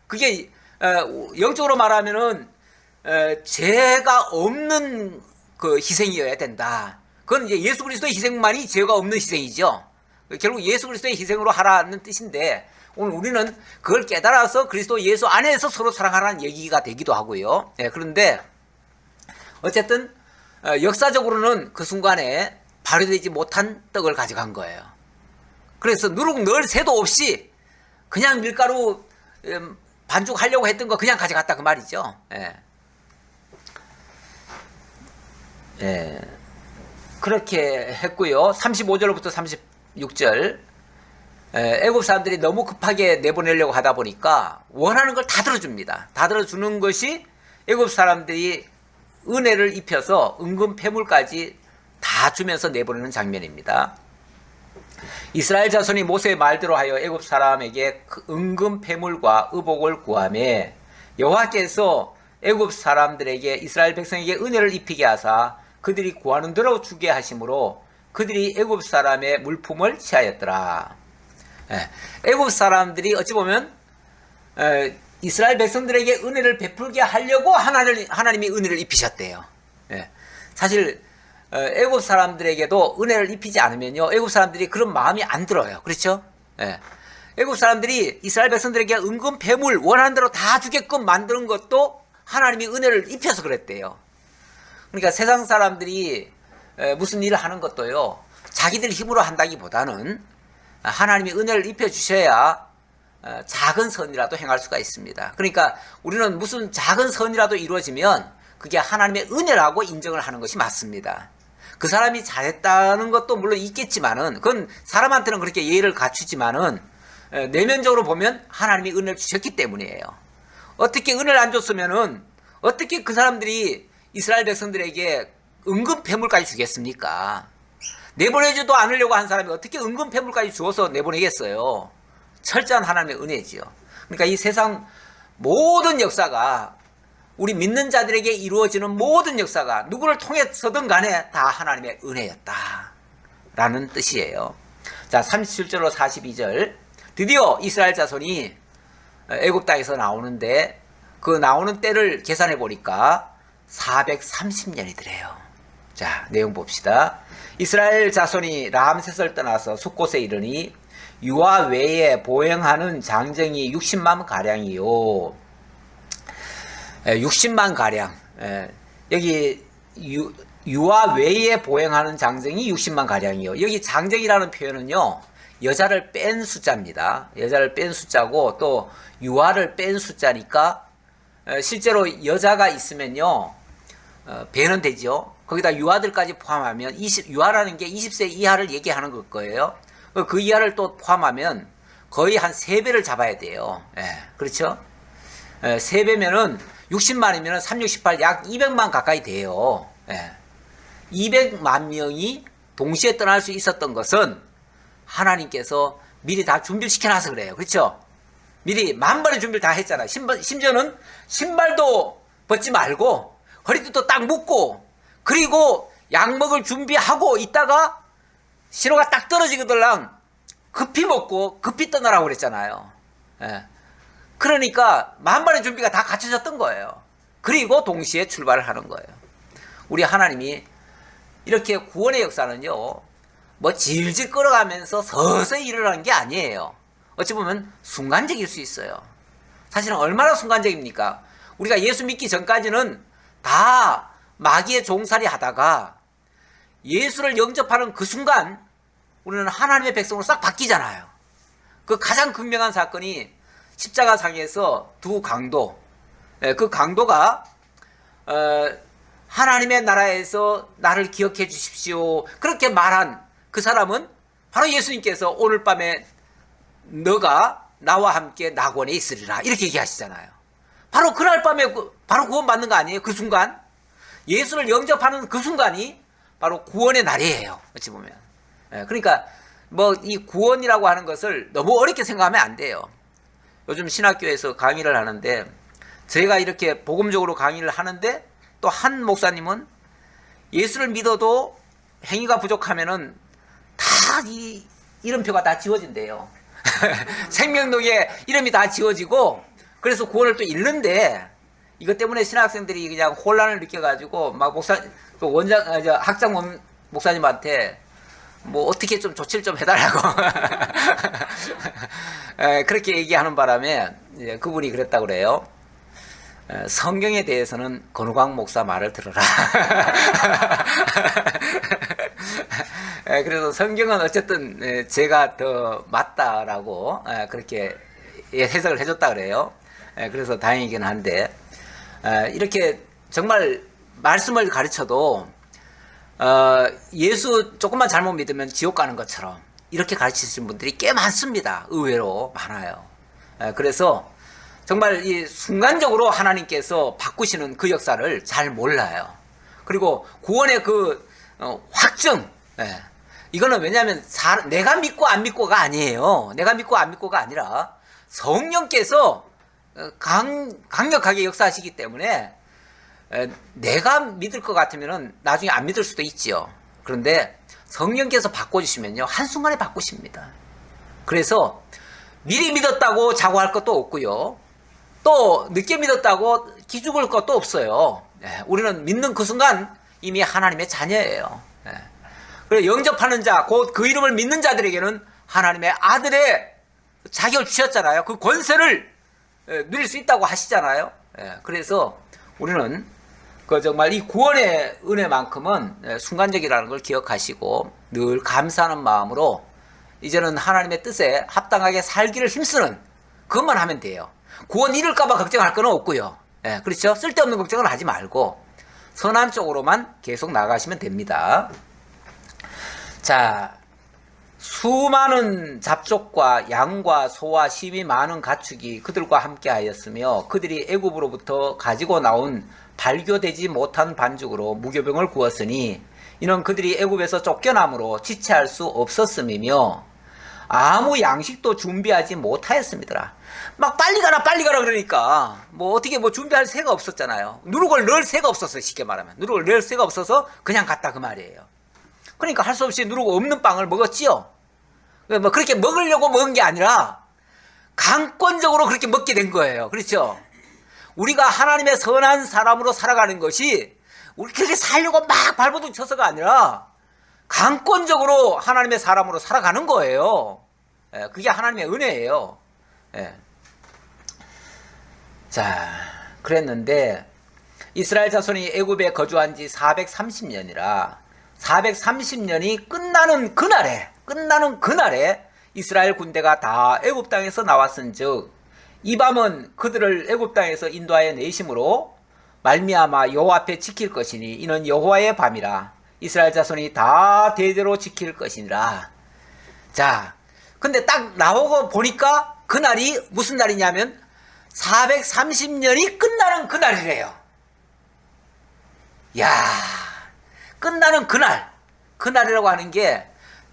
그게 영적으로 말하면은 죄가 없는 그 희생이어야 된다. 그건 이제 예수 그리스도의 희생만이 죄가 없는 희생이죠. 결국 예수 그리스도의 희생으로 하라는 뜻인데 오늘 우리는 그걸 깨달아서 그리스도 예수 안에서 서로 사랑하라는 얘기가 되기도 하고요. 그런데 어쨌든 역사적으로는 그 순간에 발효되지 못한 떡을 가져간 거예요. 그래서 누룩 넣을 새도 없이 그냥 밀가루 반죽하려고 했던 거 그냥 가져갔다 그 말이죠. 그렇게 했고요. 35절부터 36절 애굽 사람들이 너무 급하게 내보내려고 하다 보니까 원하는 걸 다 들어줍니다. 다 들어주는 것이 애굽 사람들이 은혜를 입혀서 은금 패물까지 다 주면서 내보내는 장면입니다. 이스라엘 자손이 모세의 말대로 하여 애굽 사람에게 은금 패물과 의복을 구하매 여호와께서 애굽 사람들에게 이스라엘 백성에게 은혜를 입히게 하사 그들이 구하는 대로 주게 하심으로 그들이 애굽 사람의 물품을 취하였더라. 애굽 사람들이 어찌 보면 이스라엘 백성들에게 은혜를 베풀게 하려고 하나님이 은혜를 입히셨대요. 사실 애굽 사람들에게도 은혜를 입히지 않으면요 애굽 사람들이 그런 마음이 안 들어요. 그렇죠? 애굽 사람들이 이스라엘 백성들에게 은금 배물 원하는 대로 다 주게끔 만드는 것도 하나님이 은혜를 입혀서 그랬대요. 그러니까 세상 사람들이 무슨 일을 하는 것도요 자기들 힘으로 한다기보다는 하나님이 은혜를 입혀주셔야 작은 선이라도 행할 수가 있습니다. 그러니까 우리는 무슨 작은 선이라도 이루어지면 그게 하나님의 은혜라고 인정을 하는 것이 맞습니다. 그 사람이 잘했다는 것도 물론 있겠지만은 그건 사람한테는 그렇게 예의를 갖추지만은 내면적으로 보면 하나님이 은혜를 주셨기 때문이에요. 어떻게 은혜를 안 줬으면은 어떻게 그 사람들이 이스라엘 백성들에게 은금 패물까지 주겠습니까? 내보내지도 않으려고 한 사람이 어떻게 은금 패물까지 주어서 내보내겠어요? 철저한 하나님의 은혜지요. 그러니까 이 세상 모든 역사가 우리 믿는 자들에게 이루어지는 모든 역사가 누구를 통해서든 간에 다 하나님의 은혜였다 라는 뜻이에요. 자, 37절로 42절 드디어 이스라엘 자손이 애굽 땅에서 나오는데 그 나오는 때를 계산해 보니까 430년이더래요. 자, 내용 봅시다. 이스라엘 자손이 람셋을 떠나서 숫곳에 이르니 유아 외에 보행하는 장정이 60만 가량이요. 60만 가량. 여기 유아 외에 보행하는 장정이 60만 가량이요. 여기 장정이라는 표현은요 여자를 뺀 숫자입니다. 여자를 뺀 숫자고 또 유아를 뺀 숫자니까 실제로 여자가 있으면요 배는 되죠. 거기다 유아들까지 포함하면 유아라는 게 20세 이하를 얘기하는 걸 거예요. 그 이하를 또 포함하면 거의 한 3배를 잡아야 돼요. 그렇죠? 3배면은 60만이면 3, 68, 약 200만 가까이 돼요. 200만 명이 동시에 떠날 수 있었던 것은 하나님께서 미리 다 준비를 시켜놔서 그래요. 그렇죠? 미리 만번의 준비를 다 했잖아. 심지어는 신발도 벗지 말고 허리도 딱 묶고 그리고 약 먹을 준비하고 있다가 신호가 딱 떨어지거들랑 급히 먹고 급히 떠나라고 그랬잖아요. 그러니까 만반의 준비가 다 갖춰졌던 거예요. 그리고 동시에 출발을 하는 거예요. 우리 하나님이 이렇게 구원의 역사는요 뭐 질질 끌어가면서 서서히 일어나는 게 아니에요. 어찌 보면 순간적일 수 있어요. 사실은 얼마나 순간적입니까? 우리가 예수 믿기 전까지는 다 마귀의 종살이 하다가 예수를 영접하는 그 순간 우리는 하나님의 백성으로 싹 바뀌잖아요. 그 가장 극명한 사건이 십자가상에서 두 강도, 그 강도가 하나님의 나라에서 나를 기억해 주십시오 그렇게 말한 그 사람은 바로 예수님께서 오늘 밤에 너가 나와 함께 낙원에 있으리라 이렇게 얘기하시잖아요. 바로 그날 밤에 바로 구원받는 거 아니에요? 그 순간 예수를 영접하는 그 순간이 바로 구원의 날이에요. 어찌 보면. 그러니까 뭐 이 구원이라고 하는 것을 너무 어렵게 생각하면 안 돼요. 요즘 신학교에서 강의를 하는데 저희가 이렇게 복음적으로 강의를 하는데 또 한 목사님은 예수를 믿어도 행위가 부족하면은 다 이 이름표가 다 지워진대요. 생명록에 이름이 다 지워지고 그래서 구원을 또 잃는데 이것 때문에 신학생들이 그냥 혼란을 느껴가지고 막 그 학장 목사님한테 뭐 어떻게 좀 조치를 좀 해달라고 그렇게 얘기하는 바람에 이제 그분이 그랬다고 그래요. 성경에 대해서는 건우광 목사 말을 들어라. 그래서 성경은 어쨌든 제가 더 맞다라고 그렇게 해석을 해줬다 그래요. 그래서 다행이긴 한데 이렇게 정말 말씀을 가르쳐도 예수 조금만 잘못 믿으면 지옥 가는 것처럼 이렇게 가르치시는 분들이 꽤 많습니다. 의외로 많아요. 그래서 정말 이 순간적으로 하나님께서 바꾸시는 그 역사를 잘 몰라요. 그리고 구원의 그 확증, 이거는 왜냐하면 내가 믿고 안 믿고가 아니에요. 내가 믿고 안 믿고가 아니라 성령께서 강력하게 역사하시기 때문에 내가 믿을 것 같으면 나중에 안 믿을 수도 있지요. 그런데 성령께서 바꿔주시면요 한순간에 바꾸십니다. 그래서 미리 믿었다고 자고할 것도 없고요, 또 늦게 믿었다고 기죽을 것도 없어요. 우리는 믿는 그 순간 이미 하나님의 자녀예요. 그래서 영접하는 자, 곧 그 이름을 믿는 자들에게는 하나님의 아들의 자격을 주셨잖아요. 그 권세를 누릴 수 있다고 하시잖아요. 그래서 우리는 그 정말 이 구원의 은혜만큼은 순간적이라는 걸 기억하시고 늘 감사하는 마음으로 이제는 하나님의 뜻에 합당하게 살기를 힘쓰는 그것만 하면 돼요. 구원 잃을까봐 걱정할 건 없고요. 그렇죠? 쓸데없는 걱정을 하지 말고 선한 쪽으로만 계속 나가시면 됩니다. 자, 수많은 잡족과 양과 소와 심이 많은 가축이 그들과 함께 하였으며 그들이 애굽으로부터 가지고 나온 발교되지 못한 반죽으로 무교병을 구웠으니 이는 그들이 애굽에서 쫓겨남으로 지체할 수 없었음이며 아무 양식도 준비하지 못하였습니다. 막 빨리 가라 그러니까 뭐 어떻게 뭐 준비할 새가 없었잖아요. 누룩을 넣을 새가 없었어요. 쉽게 말하면 누룩을 넣을 새가 없어서 그냥 갔다 그 말이에요. 그러니까 할 수 없이 누룩 없는 빵을 먹었지요. 뭐 그렇게 먹으려고 먹은 게 아니라 강권적으로 그렇게 먹게 된 거예요. 그렇죠? 우리가 하나님의 선한 사람으로 살아가는 것이 우리 그렇게 살려고 막 발버둥 쳐서가 아니라 강권적으로 하나님의 사람으로 살아가는 거예요. 그게 하나님의 은혜예요. 자, 그랬는데 이스라엘 자손이 애굽에 거주한 지 430년이라 430년이 끝나는 그날에 이스라엘 군대가 다 애굽 땅에서 나왔은즉 이 밤은 그들을 애굽 땅에서 인도하여 내심으로 말미암아 여호와 앞에 지킬 것이니 이는 여호와의 밤이라 이스라엘 자손이 다 대대로 지킬 것이니라. 자, 근데 딱 나오고 보니까 그날이 무슨 날이냐면 430년이 끝나는 그날이래요. 야, 끝나는 그날이라고 하는 게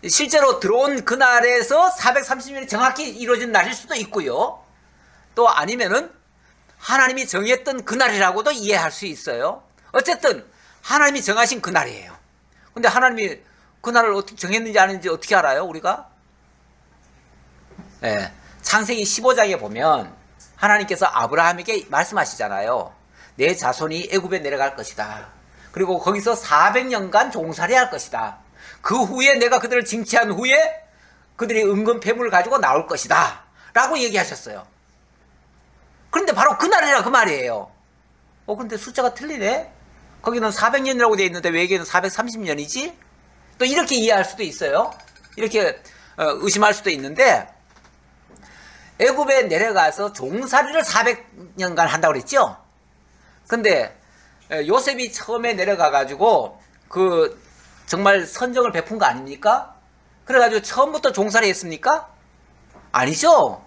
실제로 들어온 그날에서 430년이 정확히 이루어진 날일 수도 있고요, 또 아니면은 하나님이 정했던 그날이라고도 이해할 수 있어요. 어쨌든 하나님이 정하신 그날이에요. 근데 하나님이 그날을 어떻게 정했는지 아는지 어떻게 알아요, 우리가? 창세기 15장에 보면 하나님께서 아브라함에게 말씀하시잖아요. 내 자손이 애굽에 내려갈 것이다. 그리고 거기서 400년간 종살이할 것이다. 그 후에 내가 그들을 징치한 후에 그들이 은금 폐물을 가지고 나올 것이다 라고 얘기하셨어요. 그런데 바로 그날이라 그 말이에요. 근데 숫자가 틀리네? 거기는 400년이라고 되어 있는데 왜 여기는 430년이지? 또 이렇게 이해할 수도 있어요. 이렇게 의심할 수도 있는데 애굽에 내려가서 종살이를 400년간 한다고 그랬죠? 근데 요셉이 처음에 내려가가지고 그 정말 선정을 베푼 거 아닙니까? 그래가지고 처음부터 종살이 했습니까? 아니죠.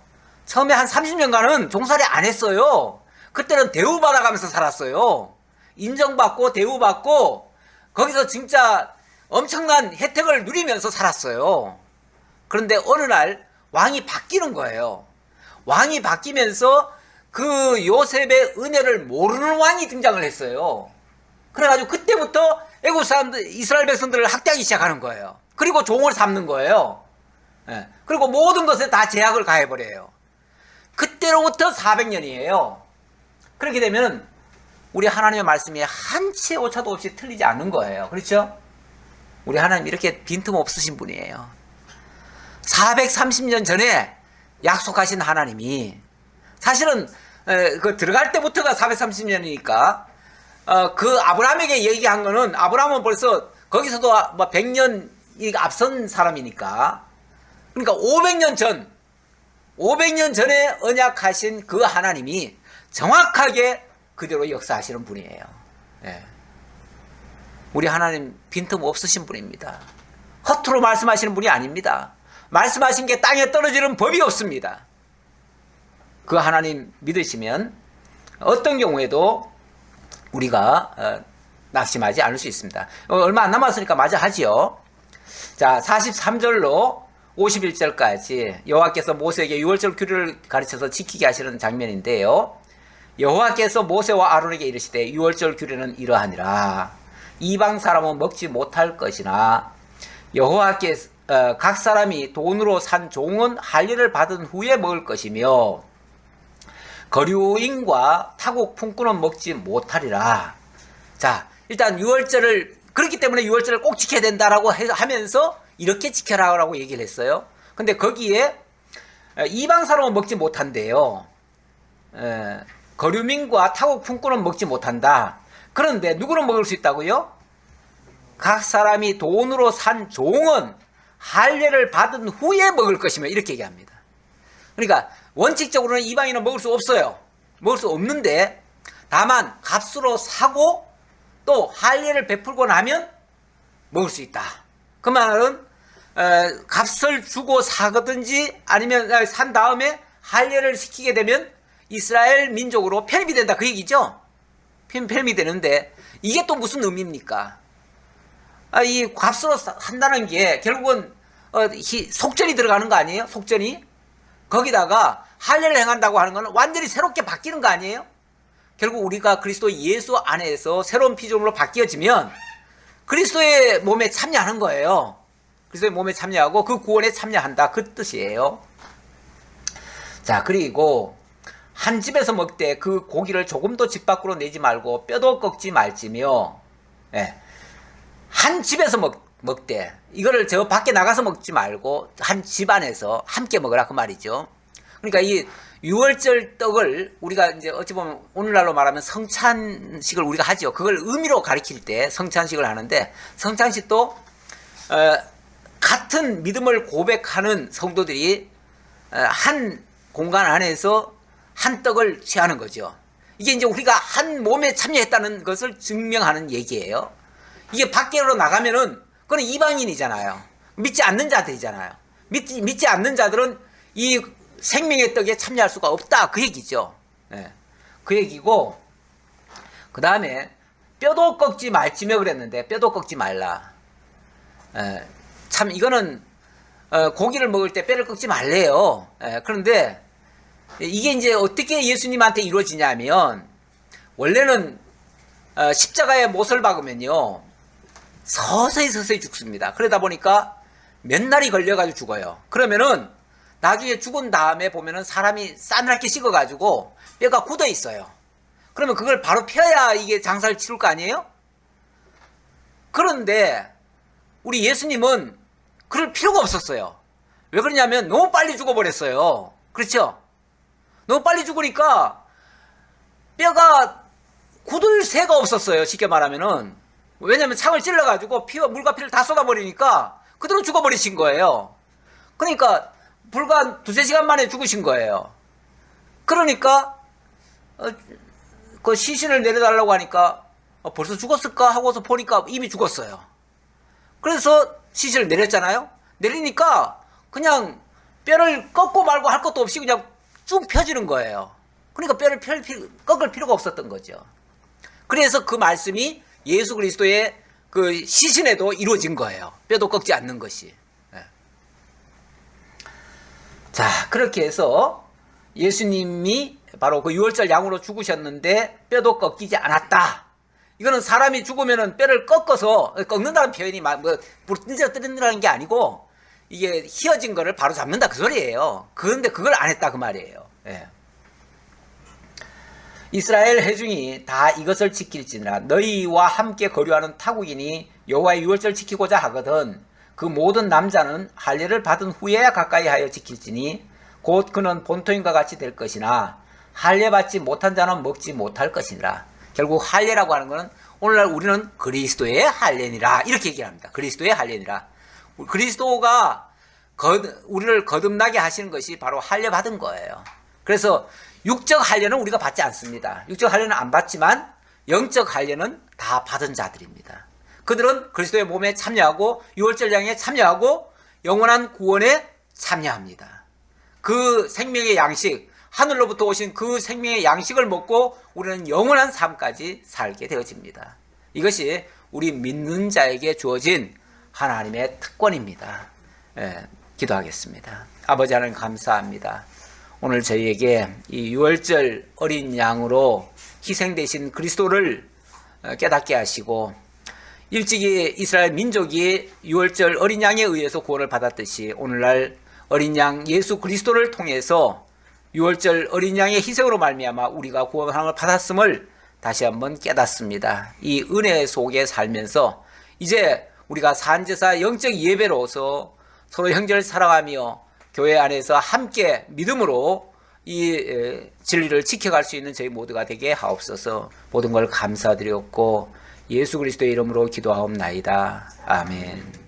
처음에 한 30년간은 종살이 안 했어요. 그때는 대우받아가면서 살았어요. 인정받고 대우받고 거기서 진짜 엄청난 혜택을 누리면서 살았어요. 그런데 어느 날 왕이 바뀌는 거예요. 왕이 바뀌면서 그 요셉의 은혜를 모르는 왕이 등장을 했어요. 그래가지고 그때부터 애국 사람들, 이스라엘 백성들을 학대하기 시작하는 거예요. 그리고 종을 삼는 거예요. 예. 그리고 모든 것에 다 제약을 가해버려요. 그때로부터 400년이에요. 그렇게 되면 우리 하나님의 말씀이 한치의 오차도 없이 틀리지 않는 거예요. 그렇죠? 우리 하나님 이렇게 빈틈없으신 분이에요. 430년 전에 약속하신 하나님이 사실은 그 들어갈 때부터가 430년이니까 그 아브라함에게 얘기한 거는 아브라함은 벌써 거기서도 뭐 100년 앞선 사람이니까 그러니까 500년 전에 언약하신 그 하나님이 정확하게 그대로 역사하시는 분이에요. 예. 우리 하나님 빈틈 없으신 분입니다. 허투루 말씀하시는 분이 아닙니다. 말씀하신 게 땅에 떨어지는 법이 없습니다. 그 하나님 믿으시면 어떤 경우에도 우리가 낙심하지 않을 수 있습니다. 얼마 안 남았으니까 마저 하지요. 자, 43절로 51절까지 여호와께서 모세에게 유월절 규례를 가르쳐서 지키게 하시는 장면인데요. 여호와께서 모세와 아론에게 이르시되 유월절 규례는 이러하니라. 이방 사람은 먹지 못할 것이나 여호와께서 각 사람이 돈으로 산 종은 할례를 받은 후에 먹을 것이며 거류인과 타국 품꾼은 먹지 못하리라. 자, 일단 유월절을 그렇기 때문에 유월절을 꼭 지켜야 된다라고 하면서 이렇게 지켜라라고 얘기를 했어요. 근데 거기에 이방 사람은 먹지 못한대요. 거류민과 타국 품꾼은 먹지 못한다. 그런데 누구는 먹을 수 있다고요? 각 사람이 돈으로 산 종은 할례를 받은 후에 먹을 것이며 이렇게 얘기합니다. 그러니까 원칙적으로는 이방인은 먹을 수 없어요. 먹을 수 없는데 다만 값으로 사고 또 할례를 베풀고 나면 먹을 수 있다. 그 말은 값을 주고 사거든지 아니면 산 다음에 할례를 시키게 되면 이스라엘 민족으로 편입이 된다 그 얘기죠. 편입이 되는데 이게 또 무슨 의미입니까? 이 값으로 산다는 게 결국은 속전이 들어가는 거 아니에요? 속전이 거기다가 할례를 행한다고 하는 건 완전히 새롭게 바뀌는 거 아니에요? 결국 우리가 그리스도 예수 안에서 새로운 피조물로 바뀌어지면 그리스도의 몸에 참여하는 거예요. 그리스도의 몸에 참여하고 그 구원에 참여한다 그 뜻이에요. 자, 그리고 한 집에서 먹되 그 고기를 조금도 집 밖으로 내지 말고 뼈도 꺾지 말지며 한 집에서 먹되 이거를 저 밖에 나가서 먹지 말고 한 집 안에서 함께 먹으라 그 말이죠. 그러니까 이 유월절 떡을 우리가 이제 어찌 보면 오늘날로 말하면 성찬식을 우리가 하죠. 그걸 의미로 가리킬 때 성찬식을 하는데 성찬식도 같은 믿음을 고백하는 성도들이 한 공간 안에서 한 떡을 취하는 거죠. 이게 이제 우리가 한 몸에 참여했다는 것을 증명하는 얘기예요. 이게 밖으로 나가면은 그건 이방인이잖아요. 믿지 않는 자들이잖아요. 믿지 않는 자들은 이 생명의 떡에 참여할 수가 없다 그 얘기죠. 그 얘기고 그 다음에 뼈도 꺾지 말지며 그랬는데 뼈도 꺾지 말라. 참 이거는 고기를 먹을 때 뼈를 꺾지 말래요. 그런데 이게 이제 어떻게 예수님한테 이루어지냐면 원래는 십자가에 못을 박으면요 서서히 죽습니다. 그러다 보니까 몇 날이 걸려가지고 죽어요. 그러면은 나중에 죽은 다음에 보면은 사람이 싸늘하게 식어가지고 뼈가 굳어 있어요. 그러면 그걸 바로 펴야 이게 장사를 치를 거 아니에요? 그런데 우리 예수님은 그럴 필요가 없었어요. 왜 그러냐면 너무 빨리 죽어버렸어요. 그렇죠? 너무 빨리 죽으니까 뼈가 굳을 새가 없었어요. 쉽게 말하면은. 왜냐면 창을 찔러가지고 피와 물과 피를 다 쏟아버리니까 그대로 죽어버리신 거예요. 그러니까 불과 2-3시간 만에 죽으신 거예요. 그러니까 그 시신을 내려달라고 하니까 벌써 죽었을까 하고서 보니까 이미 죽었어요. 그래서 시신을 내렸잖아요. 내리니까 그냥 뼈를 꺾고 말고 할 것도 없이 그냥 쭉 펴지는 거예요. 그러니까 뼈를 꺾을 필요가 없었던 거죠. 그래서 그 말씀이 예수 그리스도의 그 시신에도 이루어진 거예요. 뼈도 꺾지 않는 것이. 자, 그렇게 해서 예수님이 바로 그 유월절 양으로 죽으셨는데 뼈도 꺾이지 않았다. 이거는 사람이 죽으면은 뼈를 꺾어서, 꺾는다는 표현이 뭐 부러뜨린다는 게 아니고 이게 휘어진 거를 바로 잡는다 그 소리예요. 그런데 그걸 안 했다 그 말이에요. 예. 이스라엘 회중이 다 이것을 지킬지니라. 너희와 함께 거류하는 타국인이 여호와의 유월절 지키고자 하거든 그 모든 남자는 할례를 받은 후에야 가까이 하여 지킬지니 곧 그는 본토인과 같이 될 것이나 할례 받지 못한 자는 먹지 못할 것이니라. 결국 할례라고 하는 것은 오늘날 우리는 그리스도의 할례니라 이렇게 얘기를 합니다. 그리스도의 할례니라. 그리스도가 우리를 거듭나게 하시는 것이 바로 할례 받은 거예요. 그래서 육적 할례는 우리가 받지 않습니다. 육적 할례는 안 받지만 영적 할례는 다 받은 자들입니다. 그들은 그리스도의 몸에 참여하고 유월절 양에 참여하고 영원한 구원에 참여합니다. 그 생명의 양식, 하늘로부터 오신 그 생명의 양식을 먹고 우리는 영원한 삶까지 살게 되어집니다. 이것이 우리 믿는 자에게 주어진 하나님의 특권입니다. 기도하겠습니다. 아버지 하나님 감사합니다. 오늘 저희에게 이 유월절 어린 양으로 희생되신 그리스도를 깨닫게 하시고 일찍이 이스라엘 민족이 유월절 어린 양에 의해서 구원을 받았듯이 오늘날 어린 양 예수 그리스도를 통해서 유월절 어린 양의 희생으로 말미암아 우리가 구원을 받았음을 다시 한번 깨닫습니다. 이 은혜 속에 살면서 이제 우리가 산제사 영적 예배로서 서로 형제를 사랑하며 교회 안에서 함께 믿음으로 이 진리를 지켜갈 수 있는 저희 모두가 되게 하옵소서. 모든 걸 감사드렸고 예수 그리스도의 이름으로 기도하옵나이다. 아멘.